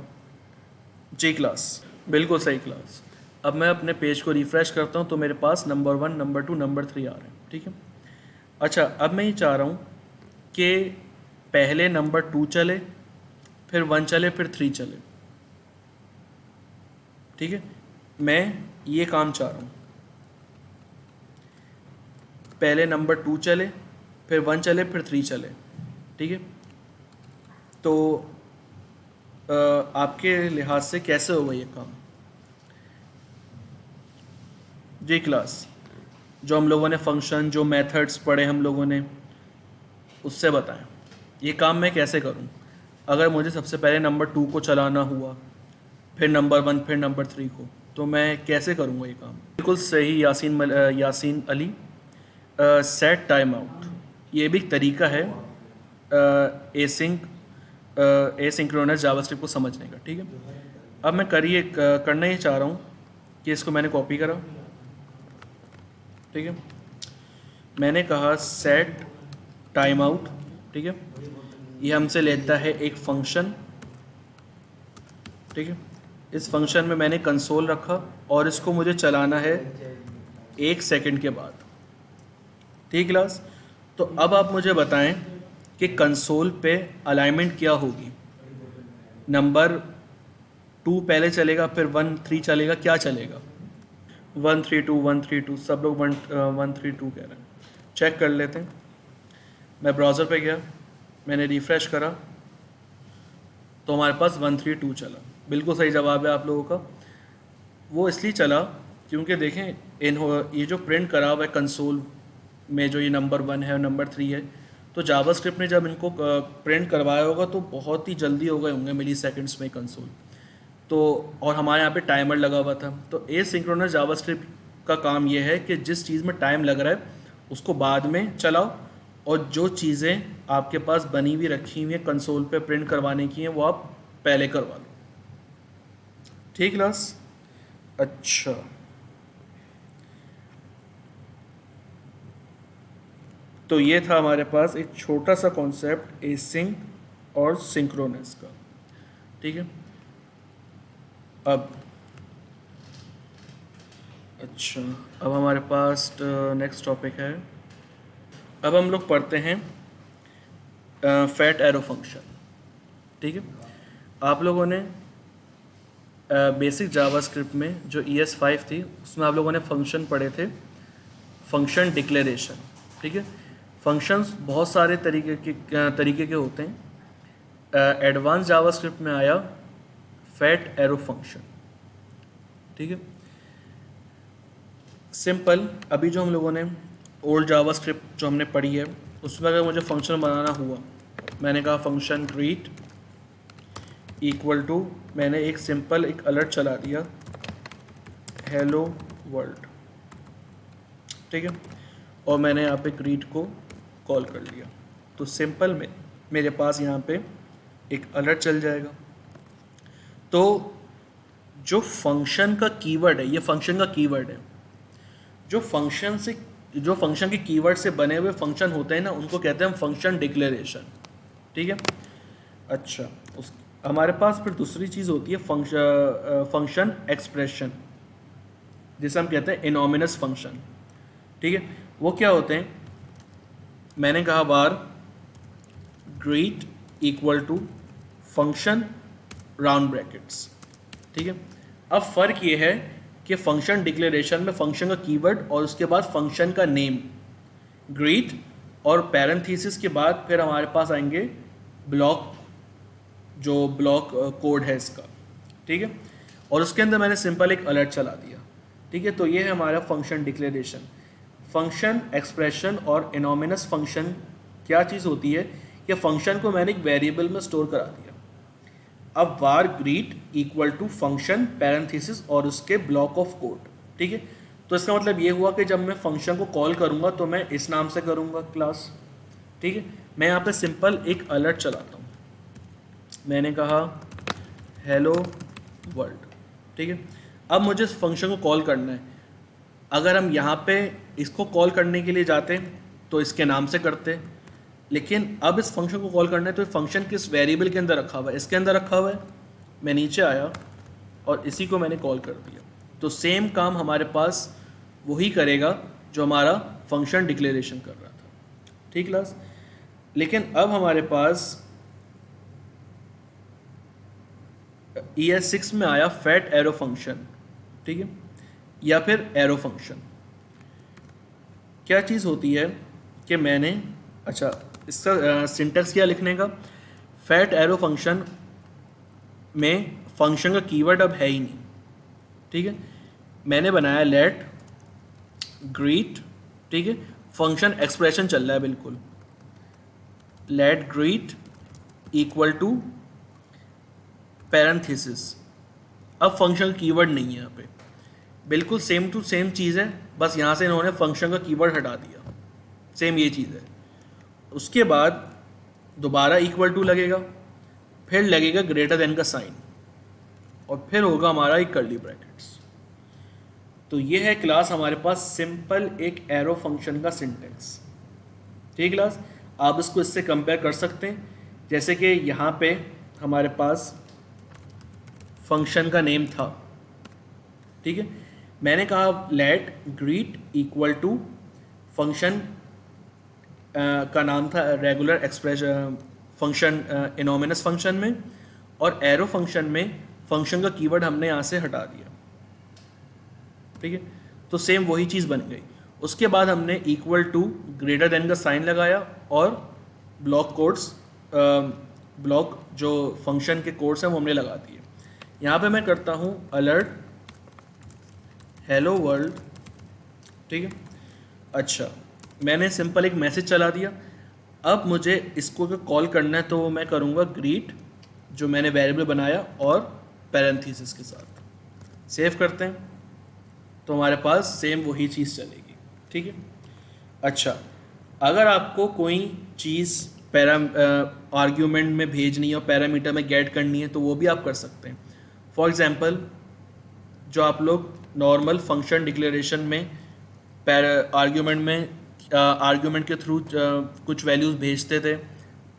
S2: जी क्लास, बिल्कुल सही क्लास। अब मैं अपने पेज को रिफ़्रेश करता हूँ तो मेरे पास नंबर 1, नंबर 2, नंबर 3 आ रहे हैं, ठीक है। अच्छा अब मैं ये चाह रहा हूँ कि पहले नंबर 2 चले, फिर 1 चले, फिर 3 चले, ठीक है। मैं ये काम चाह रहा हूँ, पहले नंबर 2 चले, फिर 1 चले, फिर 3 चले, ठीक है। तो आपके लिहाज से कैसे होगा ये काम? जी क्लास, जो हम लोगों ने फंक्शन, जो मेथड्स पढ़े हम लोगों ने, उससे बताएं ये काम मैं कैसे करूं। अगर मुझे सबसे पहले नंबर 2 को चलाना हुआ, फिर नंबर 1, फिर नंबर 3 को, तो मैं कैसे करूंगा ये काम? बिल्कुल सही Yasin Ali, set time out, ये भी एक तरीका है एसिंक्रोनस जावास्क्रिप्ट को समझने का, ठीक है। अब मैं करना ये चाह रहा हूँ कि इसको मैंने कॉपी करा, ठीक है। मैंने कहा सेट टाइम आउट, ठीक है। ये हमसे लेता है एक फंक्शन, ठीक है। इस फंक्शन में मैंने कंसोल रखा और इसको मुझे चलाना है 1 सेकंड के बाद, ठीक क्लास। तो अब आप मुझे बताएं कि कंसोल पे अलाइनमेंट क्या होगी, नंबर 2 पहले चलेगा, फिर 1 3 चलेगा, क्या चलेगा? 1 3 2 1 3 2, सब लोग 1 3 2 कह रहे हैं। चेक कर लेते हैं। मैं ब्राउज़र पे गया, मैंने रिफ़्रेश करा तो हमारे पास 1 3 2 चला। बिल्कुल सही जवाब है आप लोगों का। वो इसलिए चला क्योंकि देखें ये जो प्रिंट करा हुआ है कंसोल में, जो ये नंबर 1 है और नंबर 3 है, तो जावास्क्रिप्ट ने जब इनको प्रिंट करवाया होगा तो बहुत ही जल्दी हो गए होंगे, मिली सेकेंड्स में कंसोल। तो और हमारे यहाँ पे टाइमर लगा हुआ था। तो एसिंक्रोनस जावास्क्रिप्ट का काम ये है कि जिस चीज़ में टाइम लग रहा है उसको बाद में चलाओ, और जो चीज़ें आपके पास बनी हुई रखी हुई हैं कंसोल पे प्रिंट करवाने की हैं वो आप पहले करवा लो। ठीक क्लास। अच्छा, तो ये था हमारे पास एक छोटा सा कॉन्सेप्ट एसिंक और सिंक्रोनस का। ठीक है। अब अच्छा, अब हमारे पास नेक्स्ट टॉपिक है। अब हम लोग पढ़ते हैं फैट एरो फंक्शन। ठीक है। आप लोगों ने बेसिक जावास्क्रिप्ट में जो ES5 थी उसमें आप लोगों ने फंक्शन पढ़े थे, फंक्शन डिक्लेरेशन। ठीक है। फंक्शंस बहुत सारे तरीके के होते हैं। एडवांस जावास्क्रिप्ट में आया फैट एरो फंक्शन। ठीक है। सिंपल, अभी जो हम लोगों ने ओल्ड जावास्क्रिप्ट जो हमने पढ़ी है उसमें अगर मुझे फंक्शन बनाना हुआ, मैंने कहा फंक्शन ग्रीट इक्वल टू, मैंने एक सिंपल एक अलर्ट चला दिया हेलो वर्ल्ड। ठीक है। और मैंने यहाँ पे ग्रीट को कॉल कर लिया, तो सिंपल में मेरे पास यहाँ पे एक अलर्ट चल जाएगा। तो जो फंक्शन का कीवर्ड है, ये फंक्शन का कीवर्ड है। जो फंक्शन के कीवर्ड से बने हुए फंक्शन होते हैं ना, उनको कहते हैं हम फंक्शन डिक्लेरेशन। ठीक है। अच्छा, हमारे पास फिर दूसरी चीज़ होती है फंक्शन एक्सप्रेशन, जिसे हम कहते हैं इनोमिनस फंक्शन। ठीक है। वो क्या होते हैं? मैंने कहा var greet equal to function round brackets. ठीक है। अब फर्क ये है कि फंक्शन डिक्लेरेशन में फंक्शन का कीवर्ड और उसके बाद फंक्शन का नेम ग्रीट, और पैरेंथेसिस के बाद फिर हमारे पास आएंगे ब्लॉक, जो ब्लॉक कोड है इसका। ठीक है। और उसके अंदर मैंने सिंपल एक अलर्ट चला दिया। ठीक है। तो ये है हमारा फंक्शन डिक्लेरेशन। फंक्शन एक्सप्रेशन और इनोमिनस फंक्शन क्या चीज़ होती है कि फंक्शन को मैंने एक वेरिएबल में स्टोर करा दिया। अब var greet equal to function parenthesis और उसके ब्लॉक ऑफ कोड। ठीक है। तो इसका मतलब ये हुआ कि जब मैं फंक्शन को कॉल करूंगा तो मैं इस नाम से करूंगा क्लास। ठीक है। मैं यहाँ पे सिंपल एक अलर्ट चलाता हूँ, मैंने कहा हेलो वर्ल्ड। ठीक है। अब मुझे इस फंक्शन को कॉल करना है। अगर हम यहाँ पे इसको कॉल करने के लिए जाते तो इसके नाम से करते, लेकिन अब इस फंक्शन को कॉल करना है तो फंक्शन किस वेरिएबल के अंदर रखा हुआ है? इसके अंदर रखा हुआ है। मैं नीचे आया और इसी को मैंने कॉल कर दिया, तो सेम काम हमारे पास वही करेगा जो हमारा फंक्शन डिक्लेरेशन कर रहा था। ठीक क्लास। लेकिन अब हमारे पास ES6 में आया फैट एरो फंक्शन। ठीक है। या फिर एरो फंक्शन। क्या चीज़ होती है कि मैंने, अच्छा, इसका सिंटेक्स क्या लिखने का? फैट एरो फंक्शन में फंक्शन का कीवर्ड अब है ही नहीं। ठीक है। मैंने बनाया लेट ग्रीट। ठीक है। फंक्शन एक्सप्रेशन चल रहा है बिल्कुल, let greet equal to parenthesis. अब फंक्शन कीवर्ड नहीं है यहाँ पे, बिल्कुल सेम टू सेम चीज़ है, बस यहाँ से इन्होंने फंक्शन का कीवर्ड हटा दिया। सेम ये चीज़ है। उसके बाद दोबारा इक्वल टू लगेगा, फिर लगेगा ग्रेटर देन का साइन, और फिर होगा हमारा एक कर्ली ब्रैकेट्स। तो ये है क्लास हमारे पास सिंपल एक एरो फंक्शन का सिंटेक्स। ठीक क्लास। आप इसको इससे कंपेयर कर सकते हैं, जैसे कि यहाँ पे हमारे पास फंक्शन का नेम था। ठीक है। मैंने कहा let greet equal to function का नाम था regular expression function anonymous function में, और एरो फंक्शन में फंक्शन का कीवर्ड हमने यहाँ से हटा दिया। ठीक है। तो सेम वही चीज़ बन गई। उसके बाद हमने इक्वल टू ग्रेटर देन का साइन लगाया और ब्लॉक कोड्स, ब्लॉक जो फंक्शन के कोड्स हैं वो हमने लगा दिए। यहाँ पे मैं करता हूँ अलर्ट हेलो वर्ल्ड। ठीक है। अच्छा, मैंने सिंपल एक मैसेज चला दिया। अब मुझे इसको अगर कॉल करना है तो मैं करूँगा ग्रीट, जो मैंने वेरिएबल बनाया, और पैरेंथेसिस के साथ सेव करते हैं, तो हमारे पास सेम वही चीज़ चलेगी। ठीक है। अच्छा, अगर आपको कोई चीज़ आर्ग्यूमेंट में भेजनी है और पैरामीटर में गेट करनी है तो वो भी आप कर सकते हैं। फॉर एग्जांपल जो आप लोग नॉर्मल फंक्शन डिक्लेरेशन में आर्ग्यूमेंट में आर्ग्यूमेंट के थ्रू कुछ वैल्यूज़ भेजते थे,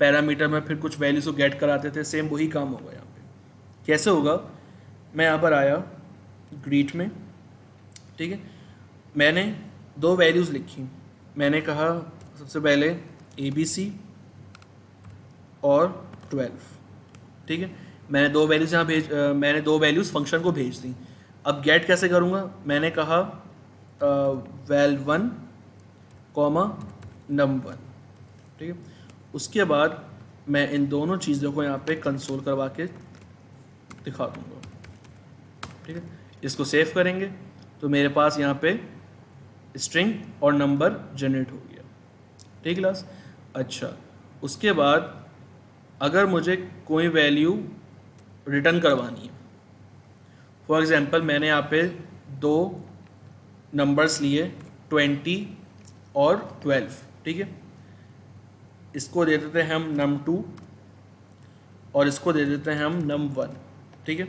S2: पैरामीटर में फिर कुछ वैल्यूज़ को गेट कराते थे, सेम वही काम होगा यहाँ पे। कैसे होगा, मैं यहाँ पर आया ग्रीट में, ठीक है, मैंने दो वैल्यूज़ लिखी। मैंने कहा सबसे पहले ABC और 12, ठीक है। मैंने दो वैल्यूज़ यहाँ मैंने दो वैल्यूज़ फंक्शन को भेज दी। अब गेट कैसे करूँगा, मैंने कहा val1 कॉमा num1, ठीक है। उसके बाद मैं इन दोनों चीज़ों को यहाँ पे कंसोल करवा के दिखा दूँगा, ठीक है। इसको सेव करेंगे तो मेरे पास यहाँ पे स्ट्रिंग और नंबर जनरेट हो गया, ठीक क्लास। अच्छा, उसके बाद अगर मुझे कोई वैल्यू रिटर्न करवानी है, फॉर एग्जांपल मैंने यहाँ पे दो नंबर्स लिए 20 और 12, ठीक है। इसको दे देते हैं हम num2 और इसको दे देते हैं हम num1, ठीक है।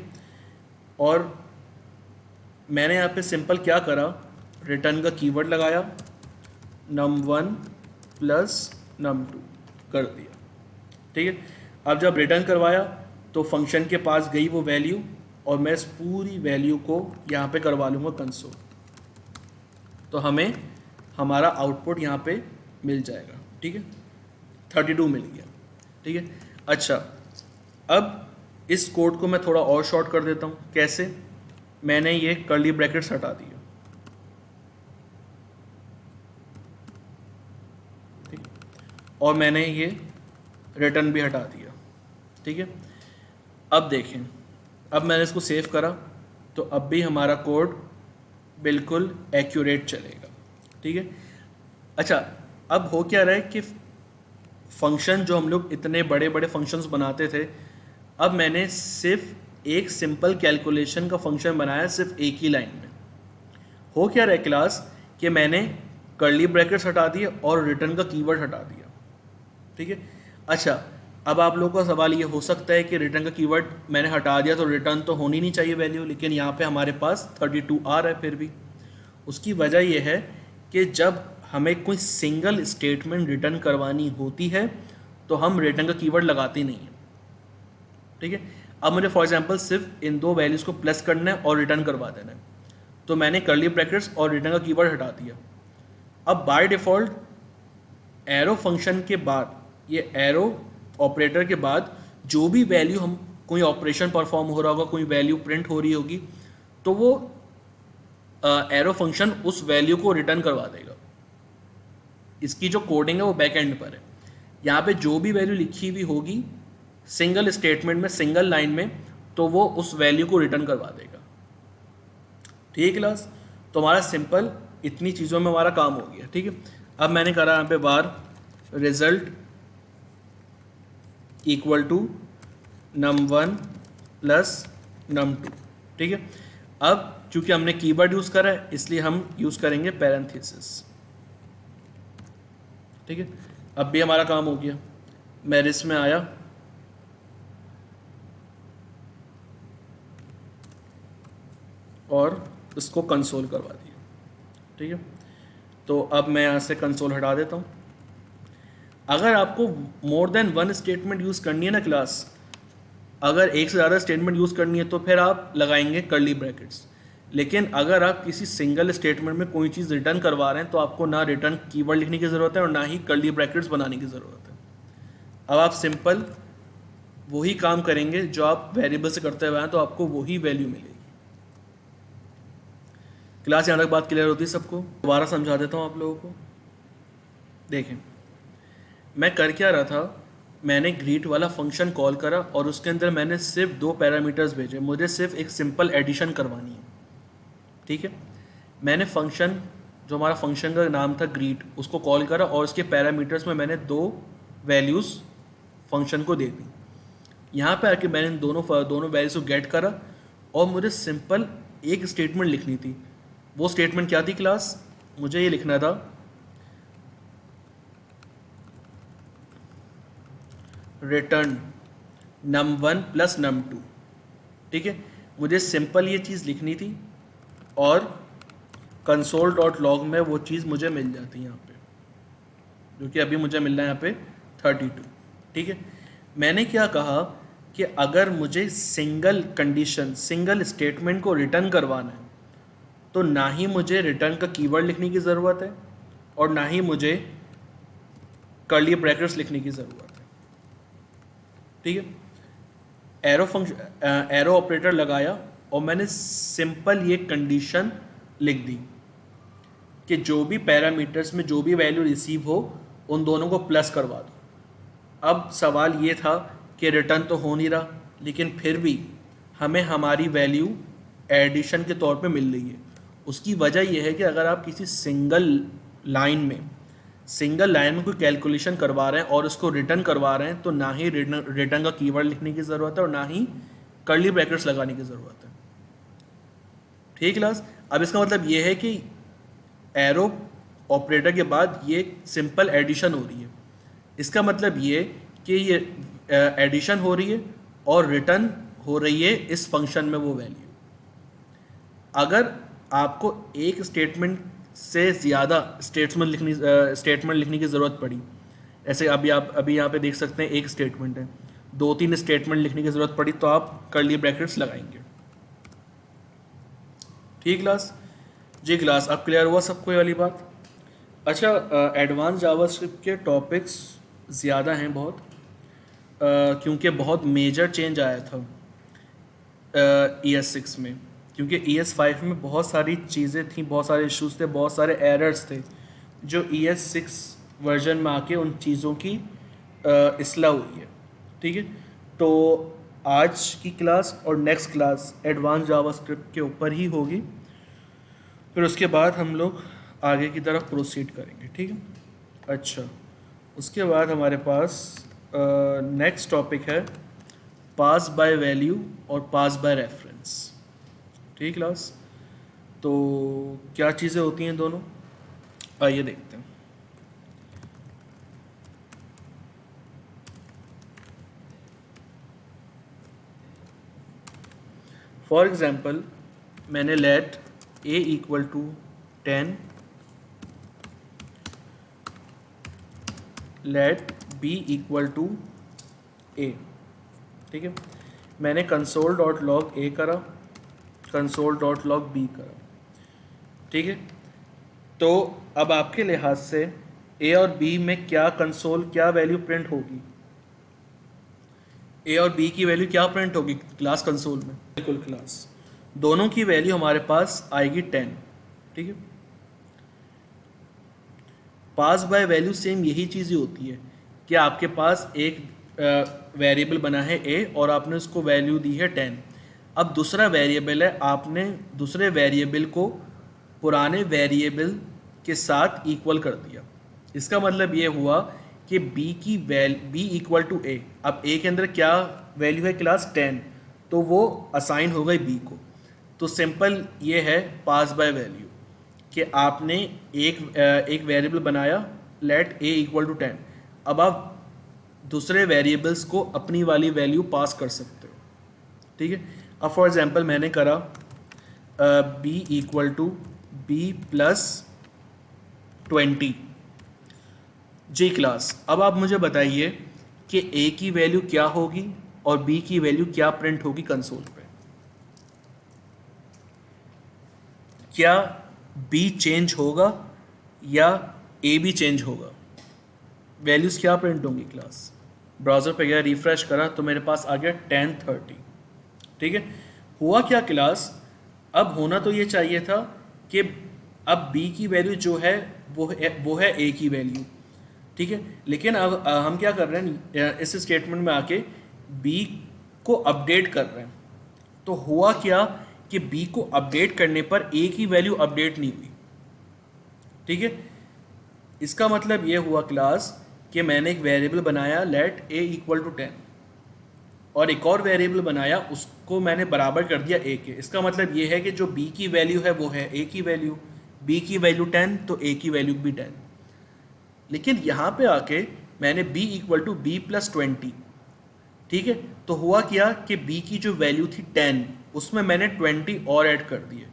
S2: और मैंने यहाँ पे सिंपल क्या करा, रिटर्न का कीवर्ड लगाया, num1 प्लस num2 कर दिया, ठीक है। अब जब रिटर्न करवाया तो फंक्शन के पास गई वो वैल्यू और मैं इस पूरी वैल्यू को यहाँ पे करवा लूँगा कंसोल, तो हमें हमारा आउटपुट यहाँ पे मिल जाएगा, ठीक है। 32 मिल गया, ठीक है। अच्छा, अब इस कोड को मैं थोड़ा और शॉर्ट कर देता हूँ। कैसे, मैंने ये कर्ली ब्रैकेट्स हटा दिया, ठीक है, और मैंने ये रिटर्न भी हटा दिया, ठीक है। अब देखें, अब मैंने इसको सेव करा तो अब भी हमारा कोड बिल्कुल एक्यूरेट चलेगा, ठीक है। अच्छा, अब हो क्या रहा है कि फंक्शन जो हम लोग इतने बड़े बड़े फंक्शंस बनाते थे, अब मैंने सिर्फ एक सिंपल कैलकुलेशन का फंक्शन बनाया सिर्फ एक ही लाइन में। हो क्या रहा है क्लास कि मैंने कर्ली ब्रैकेट्स हटा दिए और रिटर्न का कीवर्ड हटा दिया, ठीक है। अच्छा, अब आप लोगों का सवाल ये हो सकता है कि रिटर्न का कीवर्ड मैंने हटा दिया तो रिटर्न तो होनी नहीं चाहिए वैल्यू, लेकिन यहाँ पे हमारे पास 32 आ रहा है फिर भी। उसकी वजह यह है कि जब हमें कोई सिंगल स्टेटमेंट रिटर्न करवानी होती है तो हम रिटर्न का कीवर्ड लगाते नहीं हैं, ठीक है। अब मुझे फॉर एग्जांपल सिर्फ इन दो वैल्यूज़ को प्लस करना है और रिटर्न करवा देना है, तो मैंने कर्ली ब्रैकेट्स और रिटर्न का कीवर्ड हटा दिया। अब बाय डिफ़ॉल्ट एरो फंक्शन के बाद, ये एरो ऑपरेटर के बाद जो भी वैल्यू हम कोई ऑपरेशन परफॉर्म हो रहा होगा, कोई वैल्यू प्रिंट हो रही होगी, तो वो एरो फंक्शन उस वैल्यू को रिटर्न करवा देगा। इसकी जो कोडिंग है वो बैक एंड पर है। यहाँ पे जो भी वैल्यू लिखी हुई होगी सिंगल स्टेटमेंट में, सिंगल लाइन में, तो वो उस वैल्यू को रिटर्न करवा देगा, ठीक है क्लास। तो हमारा सिंपल इतनी चीज़ों में हमारा काम हो गया, ठीक है। अब मैंने करा यहाँ पे var result equal to num1 plus num2, ठीक है। अब चूंकि हमने कीवर्ड यूज़ करा है इसलिए हम यूज़ करेंगे पैरेंथेसिस, ठीक है। अब भी हमारा काम हो गया। मैं रिस में आया और इसको कंसोल करवा दिया, ठीक है। तो अब मैं यहाँ से कंसोल हटा देता हूँ। अगर आपको more than one statement use करनी है ना क्लास, अगर एक से ज़्यादा स्टेटमेंट यूज़ करनी है तो फिर आप लगाएंगे कर्ली ब्रैकेट्स। लेकिन अगर आप किसी सिंगल स्टेटमेंट में कोई चीज़ रिटर्न करवा रहे हैं तो आपको ना रिटर्न कीवर्ड लिखने की ज़रूरत है और ना ही कर्ली ब्रैकेट्स बनाने की ज़रूरत है। अब आप सिंपल वही काम करेंगे जो आप वेरिएबल से करते हुए हैं, तो आपको वही वैल्यू मिलेगी। क्लास यहाँ तक बात क्लियर होती है सबको? दोबारा समझा देता हूँ आप लोगों को। देखें, मैं कर क्या रहा था, मैंने ग्रीट वाला फंक्शन कॉल करा और उसके अंदर मैंने सिर्फ दो पैरामीटर्स भेजे। मुझे सिर्फ एक सिंपल एडिशन करवानी है, ठीक है। मैंने फंक्शन, जो हमारा फंक्शन का नाम था ग्रीट, उसको कॉल करा और उसके पैरामीटर्स में मैंने दो वैल्यूज़ फंक्शन को दे दी। यहाँ पे आके मैंने दोनों वैल्यूज़ को गेट करा और मुझे सिंपल एक स्टेटमेंट लिखनी थी। वो स्टेटमेंट क्या थी क्लास? मुझे ये लिखना था रिटर्न num1 प्लस num2। ठीक है, मुझे सिंपल ये चीज़ लिखनी थी और console.log में वो चीज़ मुझे मिल जाती है यहाँ पे, जो कि अभी मुझे मिल रहा है यहाँ पे 32। ठीक है, मैंने क्या कहा कि अगर मुझे सिंगल कंडीशन, सिंगल स्टेटमेंट को रिटर्न करवाना है तो ना ही मुझे रिटर्न का कीवर्ड लिखने की ज़रूरत है और ना ही मुझे कर्ली ब्रैकेट्स लिखने की ज़रूरत है। ठीक है, एरो ऑपरेटर लगाया और मैंने सिंपल ये कंडीशन लिख दी कि जो भी पैरामीटर्स में जो भी वैल्यू रिसीव हो उन दोनों को प्लस करवा दो। अब सवाल ये था कि रिटर्न तो हो नहीं रहा, लेकिन फिर भी हमें हमारी वैल्यू एडिशन के तौर पे मिल रही है। उसकी वजह यह है कि अगर आप किसी सिंगल लाइन में कोई कैलकुलेशन करवा रहे हैं और उसको रिटर्न करवा रहे हैं तो ना ही रिटर्न का कीवर्ड लिखने की ज़रूरत है और ना ही कर्ली ब्रैकेट्स लगाने की ज़रूरत है। ठीक क्लास, अब इसका मतलब ये है कि एरो ऑपरेटर के बाद ये सिंपल एडिशन हो रही है। इसका मतलब ये कि ये एडिशन हो रही है और रिटर्न हो रही है इस फंक्शन में वो वैल्यू। अगर आपको एक स्टेटमेंट से ज़्यादा स्टेटमेंट लिखने की ज़रूरत पड़ी, ऐसे अभी यहाँ पे देख सकते हैं एक स्टेटमेंट है, 2-3 स्टेटमेंट लिखने की ज़रूरत पड़ी तो आप कर्ली ब्रैकेट्स लगाएंगे। ठीक क्लास, जी क्लास, अब क्लियर हुआ सबको ये वाली बात। अच्छा, एडवांस जावास्क्रिप्ट के टॉपिक्स ज़्यादा हैं बहुत, क्योंकि बहुत मेजर चेंज आया था ES6 में, क्योंकि ES5 में बहुत सारी चीज़ें थी, बहुत सारे इश्यूज थे, बहुत सारे एरर्स थे जो ES6 वर्जन में आके उन चीज़ों की इस्लाह हुई है। ठीक है, तो आज की क्लास और नेक्स्ट क्लास एडवांस जावास्क्रिप्ट के ऊपर ही होगी, फिर उसके बाद हम लोग आगे की तरफ प्रोसीड करेंगे। ठीक है, अच्छा, उसके बाद हमारे पास नेक्स्ट टॉपिक है पास बाय वैल्यू और पास बाय रेफरेंस। ठीक क्लास, तो क्या चीज़ें होती हैं दोनों, आइए देखते हैं। फॉर एग्जाम्पल, मैंने let a equal to 10, let b equal to a। ठीक है, मैंने console.log a करा, console.log b करा। ठीक है, तो अब आपके लिहाज से a और b में क्या क्या वैल्यू प्रिंट होगी, a और b की वैल्यू क्या प्रिंट होगी क्लास कंसोल में? बिल्कुल क्लास, दोनों की वैल्यू हमारे पास आएगी 10। ठीक है, पास बाय वैल्यू सेम यही चीज़ ही होती है कि आपके पास एक वेरिएबल बना है a और आपने उसको वैल्यू दी है 10। अब दूसरा वेरिएबल है, आपने दूसरे वेरिएबल को पुराने वेरिएबल के साथ इक्वल कर दिया। इसका मतलब ये हुआ कि b इक्वल टू a। अब a के अंदर क्या वैल्यू है क्लास 10, तो वो असाइन हो गई b को। तो सिंपल ये है पास बाय वैल्यू कि आपने एक वेरिएबल बनाया लेट a इक्वल टू 10। अब आप दूसरे वेरिएबल्स को अपनी वाली वैल्यू पास कर सकते हो। ठीक है, अब फॉर एग्जांपल मैंने करा b equal to b plus 20। जी क्लास, अब आप मुझे बताइए कि a की वैल्यू क्या होगी और b की वैल्यू क्या प्रिंट होगी कंसोल पे। क्या b चेंज होगा या a भी चेंज होगा? वैल्यूज़ क्या प्रिंट होंगी क्लास? ब्राउज़र पे गया, रिफ्रेश करा तो मेरे पास आ गया 1030। ठीक है, हुआ क्या क्लास, अब होना तो ये चाहिए था कि अब b की वैल्यू जो है वो है a की वैल्यू। ठीक है, लेकिन अब हम क्या कर रहे हैं, इस स्टेटमेंट में आके b को अपडेट कर रहे हैं। तो हुआ क्या कि b को अपडेट करने पर a की वैल्यू अपडेट नहीं हुई। ठीक है, इसका मतलब ये हुआ क्लास कि मैंने एक वेरिएबल बनाया लेट a इक्वल टू 10 और एक और वेरिएबल बनाया, उसको मैंने बराबर कर दिया a के। इसका मतलब ये है कि जो b की वैल्यू है वो है a की वैल्यू, b की वैल्यू 10 तो a की वैल्यू भी 10। लेकिन यहाँ पे आके मैंने b equal to b plus 20 ठीक है। तो हुआ क्या कि b की जो वैल्यू थी 10, उसमें मैंने 20 और ऐड कर दिए,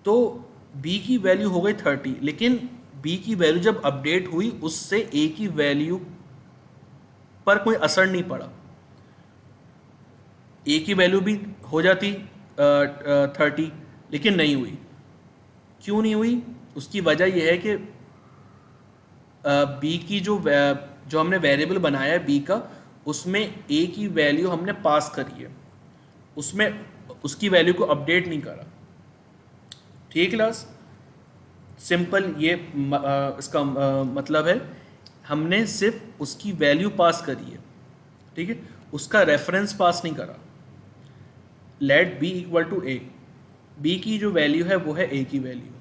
S2: तो b की वैल्यू हो गई 30, लेकिन b की वैल्यू जब अपडेट हुई उससे a की वैल्यू पर कोई असर नहीं पड़ा। a की वैल्यू भी हो जाती 30, लेकिन नहीं हुई। क्यों नहीं हुई? उसकी वजह यह है कि b की जो हमने वेरिएबल बनाया है b का, उसमें a की वैल्यू हमने पास करी है, उसमें उसकी वैल्यू को अपडेट नहीं करा। ठीक क्लास, सिंपल ये इसका मतलब है, हमने सिर्फ उसकी वैल्यू पास करी है, ठीक है, उसका रेफरेंस पास नहीं करा। Let b equal to a, b की जो वैल्यू है वो है a की वैल्यू,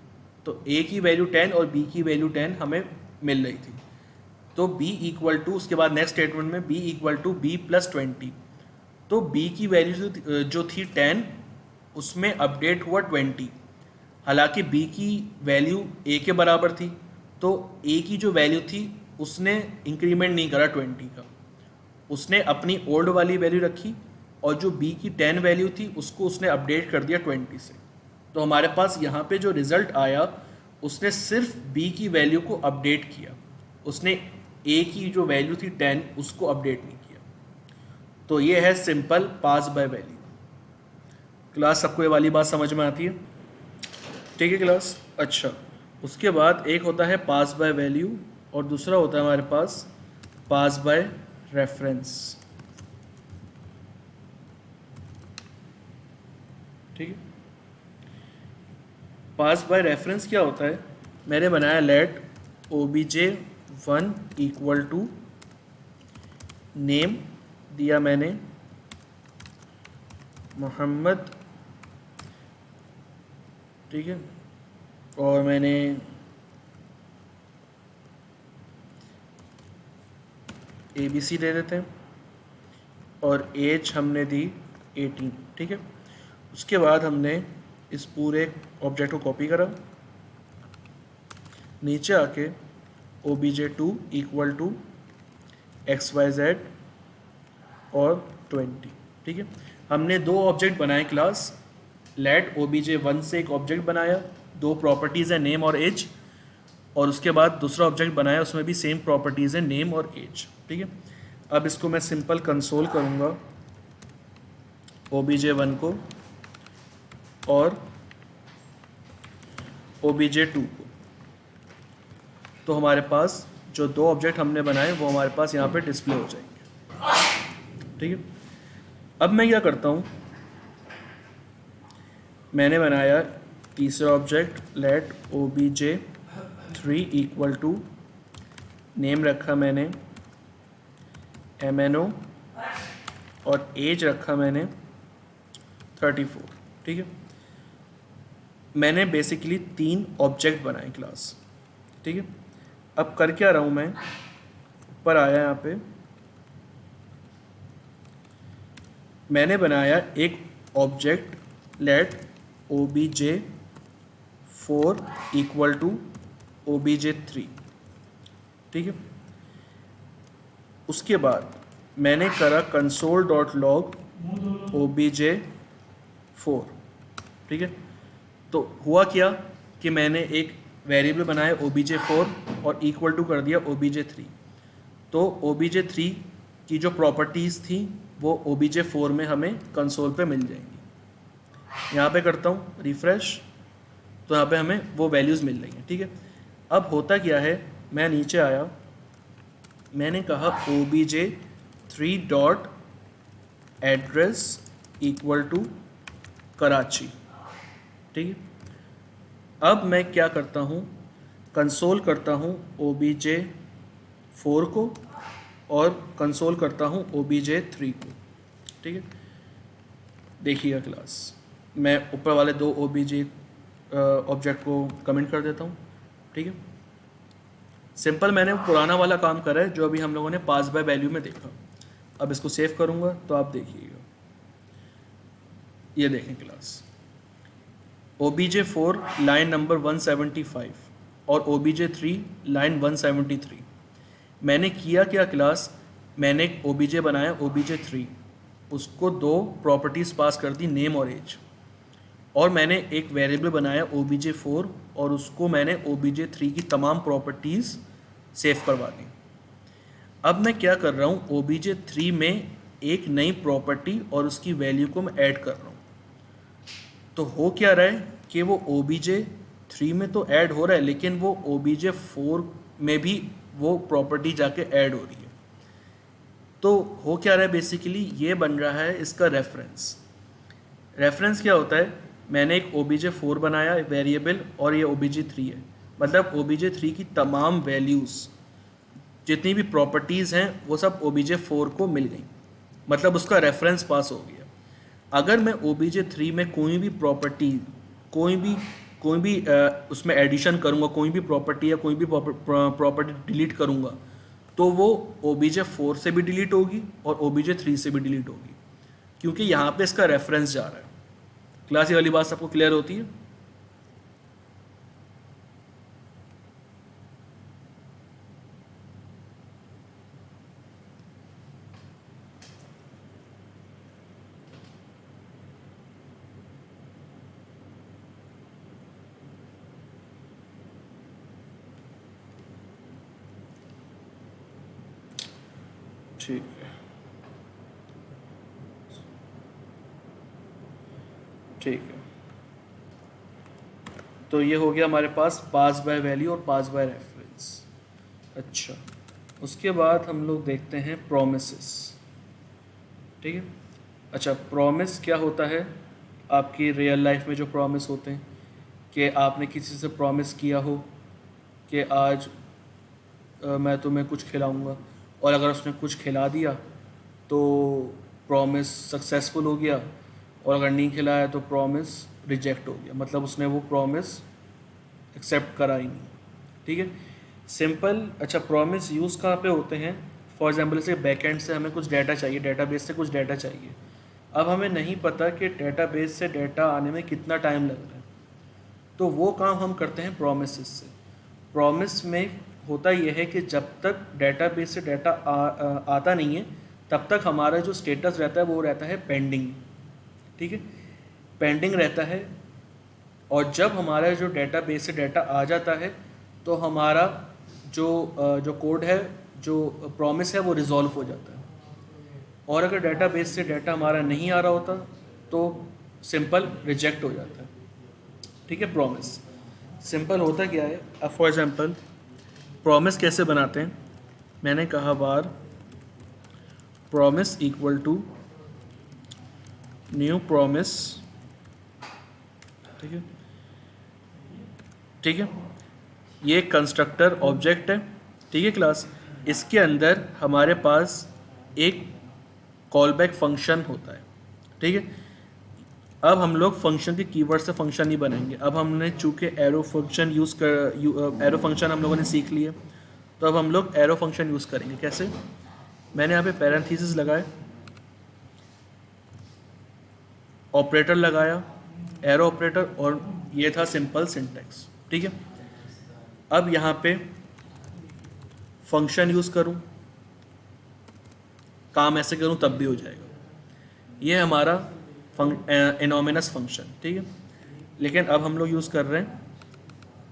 S2: तो a की वैल्यू 10 और b की वैल्यू 10 हमें मिल रही थी। तो b इक्वल टू, उसके बाद नेक्स्ट स्टेटमेंट में b equal to b plus 20, तो b की वैल्यू जो थी 10, उसमें अपडेट हुआ 20। हालांकि b की वैल्यू a के बराबर थी, तो a की जो वैल्यू थी उसने इंक्रीमेंट नहीं करा 20 का, उसने अपनी ओल्ड वाली वैल्यू रखी, और जो b की 10 वैल्यू थी उसको उसने अपडेट कर दिया 20 से। तो हमारे पास यहाँ पे जो रिजल्ट आया, उसने सिर्फ b की वैल्यू को अपडेट किया, उसने a की जो वैल्यू थी 10 उसको अपडेट नहीं किया। तो ये है simple past by value. Class सबको ये वाली बात समझ में आती है? ठीक है क्लास। अच्छा, उसके बाद एक होता है पास बाय वैल्यू और दूसरा होता है हमारे पास पास बाय रेफरेंस। ठीक है, पास बाय रेफरेंस क्या होता है? मैंने बनाया late obj1 equal to name, दिया मैंने मोहम्मद, ठीक है, और मैंने ABC दे देते हैं, और एज हमने दी 18, ठीक है। उसके बाद हमने इस पूरे ऑब्जेक्ट को कॉपी करा, नीचे आके obj2 इक्वल टू XYZ और 20, ठीक है। हमने दो ऑब्जेक्ट बनाए क्लास, लेट obj1 से एक ऑब्जेक्ट बनाया, दो प्रॉपर्टीज़ है नेम और एज, और उसके बाद दूसरा ऑब्जेक्ट बनाया, उसमें भी सेम प्रॉपर्टीज़ है नेम और एज, ठीक है। अब इसको मैं सिंपल कंसोल करूँगा obj1 को और obj2 को, तो हमारे पास जो दो ऑब्जेक्ट हमने बनाए वो हमारे पास यहाँ पे डिस्प्ले हो जाएंगे, ठीक है। अब मैं क्या करता हूँ, मैंने बनाया तीसरा object let obj3 equal to name रखा मैंने MNO और एज रखा मैंने 34, ठीक है। मैंने बेसिकली 3 ऑब्जेक्ट बनाए क्लास, ठीक है। अब कर क्या रहा हूँ मैं, ऊपर आया यहाँ पे, मैंने बनाया एक object late obj4 equal to obj3, ठीक है। उसके बाद मैंने करा console.log obj4, ठीक है। तो हुआ क्या कि मैंने एक वेरिएबल बनाया obj4 और इक्वल टू कर दिया obj3, तो obj3 की जो प्रॉपर्टीज़ थी वो obj4 में हमें कंसोल पे मिल जाएंगी। यहाँ पे करता हूँ रिफ्रेश, तो यहाँ पे हमें वो वैल्यूज़ मिल रही हैं, ठीक है। अब होता क्या है, मैं नीचे आया, मैंने कहा obj3 dot address equal to Karachi, ठीक है। अब मैं क्या करता हूँ, कंसोल करता हूँ obj4 को और कंसोल करता हूँ obj3 को, ठीक है। देखिएगा क्लास, मैं ऊपर वाले दो obj ऑब्जेक्ट को कमेंट कर देता हूँ, ठीक है। सिंपल मैंने पुराना वाला काम करा है जो अभी हम लोगों ने पास बाय वैल्यू में देखा। अब इसको सेव करूँगा तो आप देखिएगा, ये देखें क्लास, obj4 लाइन नंबर 175 और obj3 लाइन 173। मैंने किया क्या क्लास, मैंने एक ओबीजे बनाया OBJ3, उसको 2 प्रॉपर्टीज़ पास कर दी, नेम और एज, और मैंने एक वेरिएबल बनाया OBJ4 और उसको मैंने OBJ3 की तमाम प्रॉपर्टीज़ सेव करवा दी। अब मैं क्या कर रहा हूँ, OBJ3 में एक नई प्रॉपर्टी और उसकी वैल्यू को मैं ऐड कर रहा हूँ। तो हो क्या रहा है कि वो OBJ3 में तो ऐड हो रहा है, लेकिन वो OBJ4 में भी वो प्रॉपर्टी जाके ऐड हो रही है। तो हो क्या रहा है, बेसिकली ये बन रहा है इसका रेफरेंस। रेफरेंस क्या होता है, मैंने एक OBJ4 बनाया वेरिएबल और ये OBJ3 है, मतलब OBJ3 की तमाम वैल्यूज़ जितनी भी प्रॉपर्टीज़ हैं वो सब OBJ4 को मिल गई, मतलब उसका रेफरेंस पास हो गया। अगर मैं OBJ3 में कोई भी प्रॉपर्टी कोई भी उसमें एडिशन करूँगा, कोई भी प्रॉपर्टी या कोई भी प्रॉपर्टी डिलीट करूँगा, तो वो OBJ4 से भी डिलीट होगी और OBJ3 से भी डिलीट होगी, क्योंकि यहाँ पे इसका रेफरेंस जा रहा है। क्लास ये वाली बात सबको क्लियर होती है? ठीक है, ठीक है। तो ये हो गया हमारे पास पास बाय वैल्यू और पास बाय रेफरेंस। अच्छा, उसके बाद हम लोग देखते हैं प्रोमिसेस। ठीक है। अच्छा, प्रॉमिस क्या होता है? आपकी रियल लाइफ में जो प्रॉमिस होते हैं कि आपने किसी से प्रॉमिस किया हो कि आज मैं तुम्हें कुछ खिलाऊंगा, और अगर उसने कुछ खिला दिया तो प्रॉमिस सक्सेसफुल हो गया, और अगर नहीं खिलाया तो प्रॉमिस रिजेक्ट हो गया, मतलब उसने वो प्रॉमिस एक्सेप्ट करा ही नहीं। ठीक है, सिंपल। अच्छा, प्रॉमिस यूज़ कहाँ पे होते हैं? फॉर एग्जांपल से बैकएंड से हमें कुछ डाटा चाहिए, डेटाबेस से कुछ डाटा चाहिए। अब हमें नहीं पता कि डेटाबेस से डाटा आने में कितना टाइम लग रहा है, तो वो काम हम करते हैं प्रॉमिसेस से। प्रॉमिस में होता यह है कि जब तक डेटाबेस से डाटा आता नहीं है, तब तक हमारा जो स्टेटस रहता है वो रहता है पेंडिंग। ठीक है, पेंडिंग रहता है, और जब हमारा जो डेटाबेस से डाटा आ जाता है तो हमारा जो कोड है, जो प्रॉमिस है, वो रिजॉल्व हो जाता है। और अगर डेटाबेस से डाटा हमारा नहीं आ रहा होता तो सिंपल रिजेक्ट हो जाता है। ठीक है, प्रॉमिस सिंपल होता क्या है? अब फॉर एग्जांपल प्रॉमिस कैसे बनाते हैं? मैंने कहा var promise equal to new promise. ठीक है, ठीक है, ये कंस्ट्रक्टर ऑब्जेक्ट है। ठीक है क्लास, इसके अंदर हमारे पास एक कॉलबैक फंक्शन होता है। ठीक है, अब हम लोग फंक्शन के कीवर्ड से फंक्शन नहीं बनाएंगे। अब हमने चूँकि एरो फंक्शन एरो फंक्शन हम लोगों ने सीख लिए, तो अब हम लोग एरो फंक्शन यूज़ करेंगे। कैसे? मैंने यहाँ पे पैरेंथेसिस लगाए, ऑपरेटर लगाया, एरो ऑपरेटर, और ये था सिंपल सिंटैक्स। ठीक है, अब यहाँ पे फंक्शन यूज़ करूँ, काम ऐसे करूँ तब भी हो जाएगा। ये हमारा एनोमिनस फंक्शन। ठीक है, लेकिन अब हम लोग यूज़ कर रहे हैं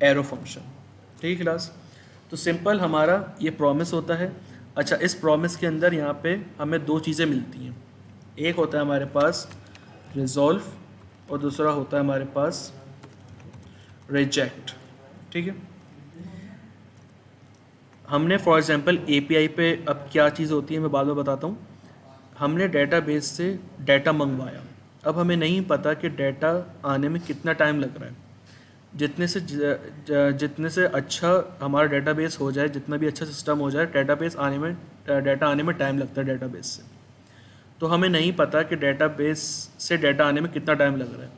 S2: एरो फंक्शन। ठीक है क्लास, तो सिंपल हमारा ये प्रॉमिस होता है। अच्छा, इस प्रॉमिस के अंदर यहाँ पे हमें 2 चीज़ें मिलती हैं। एक होता है हमारे पास रिजॉल्व, और दूसरा होता है हमारे पास रिजेक्ट। ठीक है, हमने फॉर एग्जांपल API पे अब क्या चीज़ होती है मैं बाद में बताता हूँ। हमने डेटाबेस से डाटा मंगवाया, अब हमें नहीं पता कि डाटा आने में कितना टाइम लग रहा है। जितने से अच्छा हमारा डेटाबेस हो जाए, जितना भी अच्छा सिस्टम हो जाए, डाटा आने में टाइम लगता है डेटाबेस से। तो हमें नहीं पता कि डेटाबेस से डाटा आने में कितना टाइम लग रहा है,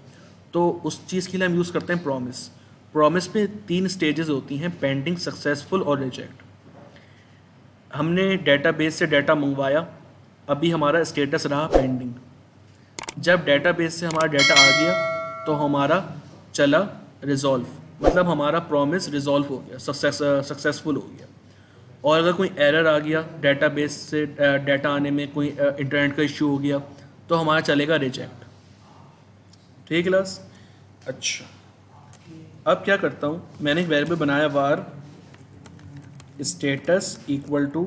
S2: तो उस चीज़ के लिए हम यूज़ करते हैं प्रॉमिस। प्रॉमिस में 3 स्टेजेस होती हैं, पेंडिंग, सक्सेसफुल और रिजेक्ट। हमने डेटाबेस से डाटा मंगवाया, अभी हमारा स्टेटस रहा पेंडिंग। जब डेटाबेस से हमारा डाटा आ गया तो हमारा चला रिजॉल्व, मतलब हमारा प्रॉमिस रिजॉल्व हो गया, सक्सेसफुल हो गया। और अगर कोई एरर आ गया डेटाबेस से डाटा आने में, कोई इंटरनेट का इश्यू हो गया, तो हमारा चलेगा रिजेक्ट। ठीक है क्लास। अच्छा, अब क्या करता हूँ, मैंने एक वेरिएबल बनाया var status equal two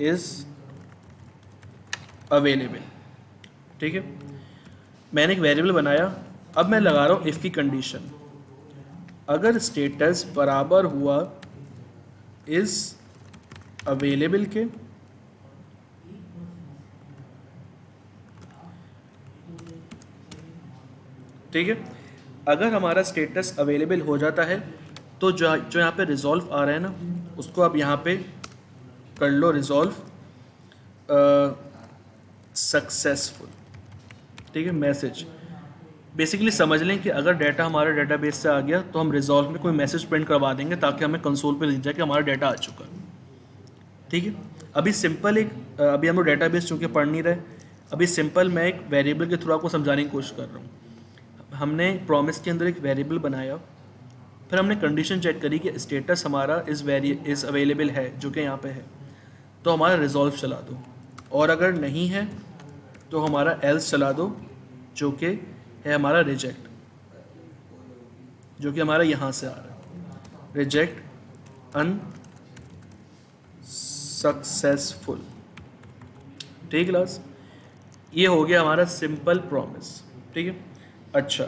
S2: is available. ठीक है, मैंने एक वेरिएबल बनाया। अब मैं लगा रहा हूँ इफ़ की कंडीशन, अगर स्टेटस बराबर हुआ इज अवेलेबल के, ठीक है, अगर हमारा स्टेटस अवेलेबल हो जाता है तो जो यहाँ पे रिजॉल्व आ रहा है ना, उसको आप यहाँ पे कर लो रिजॉल्व सक्सेसफुल। ठीक है, मैसेज बेसिकली समझ लें कि अगर डाटा हमारे डेटाबेस से आ गया तो हम रिजॉल्व में कोई मैसेज प्रिंट करवा देंगे ताकि हमें कंसोल पे दिख जाए कि हमारा डाटा आ चुका है। ठीक है, अभी सिंपल अभी हम लोग डेटाबेस चूँकि पढ़ नहीं रहे, अभी सिंपल मैं एक वेरिएबल के थ्रू आपको समझाने की कोशिश कर रहा हूँ। हमने प्रॉमिस के अंदर एक वेरिएबल बनाया, फिर हमने कंडीशन चेक करी कि स्टेटस हमारा इज़ अवेलेबल है, जो कि यहाँ पे है, तो हमारा रिजॉल्व चला दो, और अगर नहीं है तो हमारा एल्स चला दो, जो कि है हमारा रिजेक्ट, जो कि हमारा यहाँ से आ रहा है, रिजेक्ट अनसक्सेसफुल। ठीक है क्लास, ये हो गया हमारा सिंपल प्रॉमिस। ठीक है, अच्छा,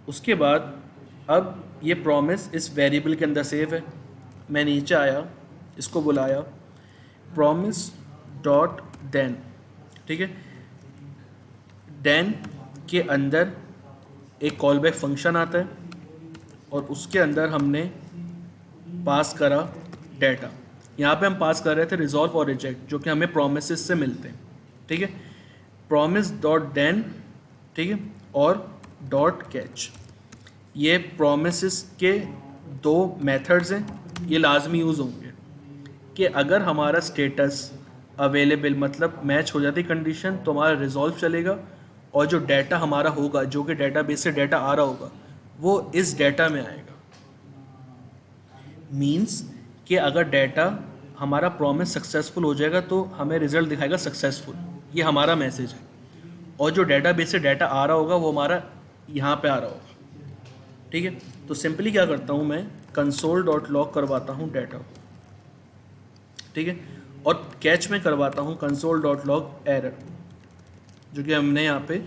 S2: उसके बाद अब ये प्रॉमिस इस वेरिएबल के अंदर सेव है। मैं नीचे आया, इसको बुलाया प्रॉमिस डॉट देन। ठीक है, देन के अंदर एक कॉल बैक फंक्शन आता है और उसके अंदर हमने पास करा डाटा। यहाँ पे हम पास कर रहे थे रिजॉल्व और रिजेक्ट, जो कि हमें प्रोमिसेस से मिलते हैं। ठीक है, प्रॉमिस डॉट देन, ठीक है, और डॉट कैच। ये प्रोमिसेस के दो मेथड्स हैं, ये लाजमी यूज़ होंगे कि अगर हमारा स्टेटस अवेलेबल मतलब मैच हो जाती कंडीशन तो हमारा रिजॉल्व चलेगा, और जो डाटा हमारा होगा, जो कि डेटाबेस से डाटा आ रहा होगा, वो इस डाटा में आएगा। मींस कि अगर डाटा हमारा प्रॉमिस सक्सेसफुल हो जाएगा तो हमें रिजल्ट दिखाएगा सक्सेसफुल, ये हमारा मैसेज है, और जो डेटाबेस से डाटा आ रहा होगा वो हमारा यहाँ पे आ रहा होगा। ठीक है, तो सिंपली क्या करता हूँ, मैं कंसोल डॉट लॉग करवाता हूँ डाटा, ठीक है, और कैच में करवाता हूँ कंसोल डॉट लॉग एरर, जो कि हमने यहाँ पे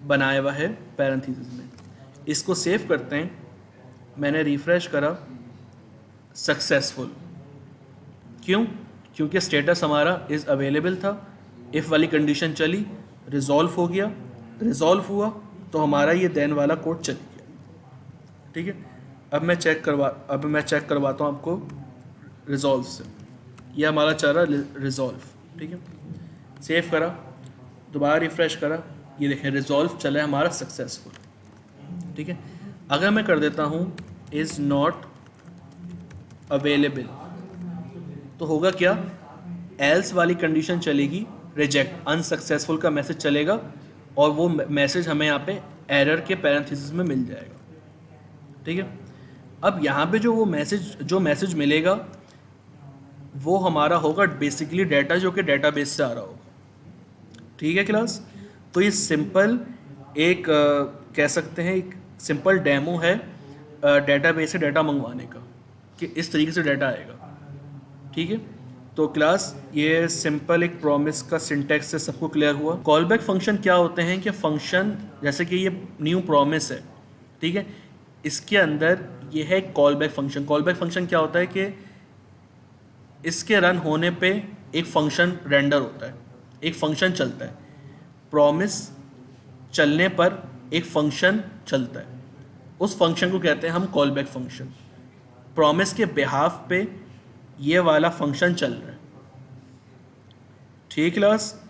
S2: बनाया हुआ है पैरेंथेसिस में। इसको सेव करते हैं, मैंने रिफ्रेश करा, सक्सेसफुल। क्यों? क्योंकि स्टेटस हमारा इज़ अवेलेबल था, इफ़ वाली कंडीशन चली, रिजॉल्व हो गया, रिजॉल्व हुआ तो हमारा ये देन वाला कोड चल गया। ठीक है, अब मैं चेक करवाता हूँ आपको रिजॉल्व से। ये हमारा चल रहा रिजॉल्व। ठीक है, सेव करा, दोबारा रिफ्रेश करा, ये देखें रिजॉल्व चला है हमारा सक्सेसफुल। ठीक है, अगर मैं कर देता हूँ इज़ नॉट अवेलेबल तो होगा क्या, एल्स वाली कंडीशन चलेगी, रिजेक्ट अनसक्सेसफुल का मैसेज चलेगा, और वो मैसेज हमें यहाँ पे एरर के पैरेंथेसिस में मिल जाएगा। ठीक है, अब यहाँ पे जो मैसेज मिलेगा वो हमारा होगा बेसिकली डाटा, जो कि डेटाबेस से आ रहा होगा। ठीक है क्लास, तो ये सिंपल एक कह सकते हैं एक सिंपल डेमो है डेटाबेस से डाटा मंगवाने का, कि इस तरीके से डाटा आएगा। ठीक है, तो क्लास ये सिंपल एक प्रॉमिस का सिंटैक्स से सबको क्लियर हुआ। कॉल बैक फंक्शन क्या होते हैं कि फंक्शन, जैसे कि ये न्यू प्रॉमिस है, ठीक है, इसके अंदर ये है call back function. Call back function क्या होता है कि इसके रन होने पे एक फंक्शन रेंडर होता है, एक फंक्शन चलता है। प्रॉमिस चलने पर एक फंक्शन चलता है, उस फंक्शन को कहते हैं हम कॉल बैक फंक्शन। प्रॉमिस के बिहाफ पे ये वाला फंक्शन चल रहा है। ठीक क्लास,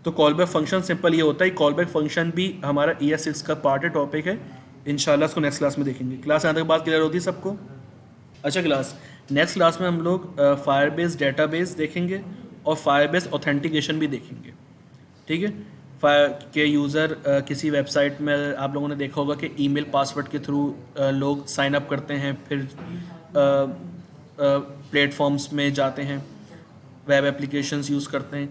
S2: तो कॉल बैक फंक्शन सिंपल ये होता है। कॉल बैक फंक्शन भी हमारा ES6 का पार्ट है, टॉपिक है, इंशाल्लाह इसको नेक्स्ट क्लास में देखेंगे। क्लास यहाँ तक बात क्लियर होती है सबको? अच्छा क्लास, नेक्स्ट क्लास में हम लोग फायरबेस डेटाबेस देखेंगे और फायरबेस ऑथेंटिकेशन भी देखेंगे। ठीक है, के यूज़र किसी वेबसाइट में आप लोगों ने देखा होगा कि ईमेल पासवर्ड के थ्रू लोग साइन अप करते हैं, फिर प्लेटफॉर्म्स में जाते हैं, वेब एप्लीकेशंस यूज़ करते हैं,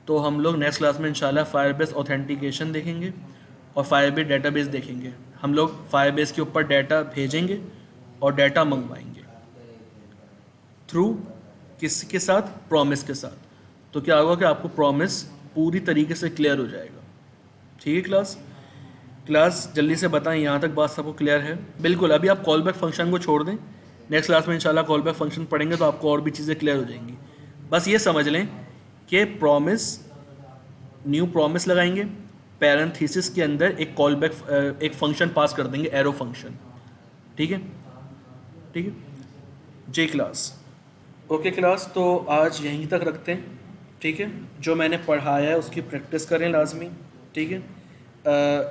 S2: तो हम लोग नेक्स्ट क्लास में इंशाल्लाह फायरबेस ऑथेंटिकेशन देखेंगे और फायरबेस डेटाबेस देखेंगे। हम लोग फायरबेस के ऊपर डाटा भेजेंगे और डाटा मंगवाएंगे थ्रू किसके साथ, प्रॉमिस के साथ। तो क्या होगा कि आपको प्रॉमिस पूरी तरीके से क्लियर हो जाएगा। ठीक है क्लास जल्दी से बताएं, यहाँ तक बात सबको क्लियर है? बिल्कुल। अभी आप कॉल बैक फंक्शन को छोड़ दें, नेक्स्ट क्लास में इंशाल्लाह कॉल बैक फंक्शन पढ़ेंगे तो आपको और भी चीज़ें क्लियर हो जाएंगी। बस ये समझ लें कि प्रॉमिस, न्यू प्रॉमिस लगाएंगे, पैरेंथेसिस के अंदर एक कॉल बैक एक फंक्शन पास कर देंगे, एरो फंक्शन। ठीक है जी क्लास। ओके क्लास, तो आज यहीं तक रखते हैं। ठीक है, जो मैंने पढ़ाया है उसकी प्रैक्टिस करें लाजमी। ठीक है,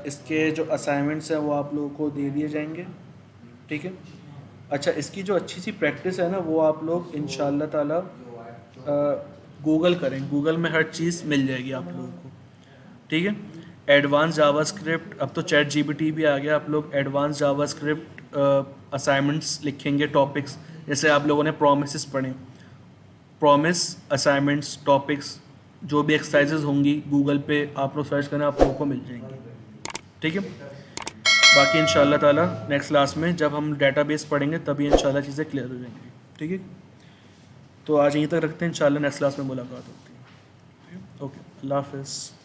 S2: इसके जो असाइनमेंट्स हैं वो आप लोगों को दे दिए जाएंगे। ठीक है, अच्छा, इसकी जो अच्छी सी प्रैक्टिस है ना, वो आप लोग इंशाल्लाह ताला गूगल करें, गूगल में हर चीज़ मिल जाएगी आप लोगों को। ठीक है, एडवांस जावास्क्रिप्ट, अब तो चैट जीपीटी भी आ गया, आप लोग एडवांस जावास्क्रिप्ट असाइनमेंट्स लिखेंगे, टॉपिक्स, जैसे आप लोगों ने प्रोमिसेस पढ़े, प्रॉमिस असाइनमेंट्स टॉपिक्स, जो भी एक्सरसाइजेज होंगी गूगल पे आप लोग सर्च करना, आप लोगों को मिल जाएंगी। ठीक है, बाकी इंशाल्लाह ताला नेक्स्ट क्लास में जब हम डेटाबेस पढ़ेंगे तभी इंशाल्लाह चीज़ें क्लियर हो जाएंगी। ठीक है, तो आज यहीं तक रखते हैं, इंशाल्लाह नेक्स्ट क्लास में मुलाकात होती है। ओके, अल्लाह हाफ़िज़।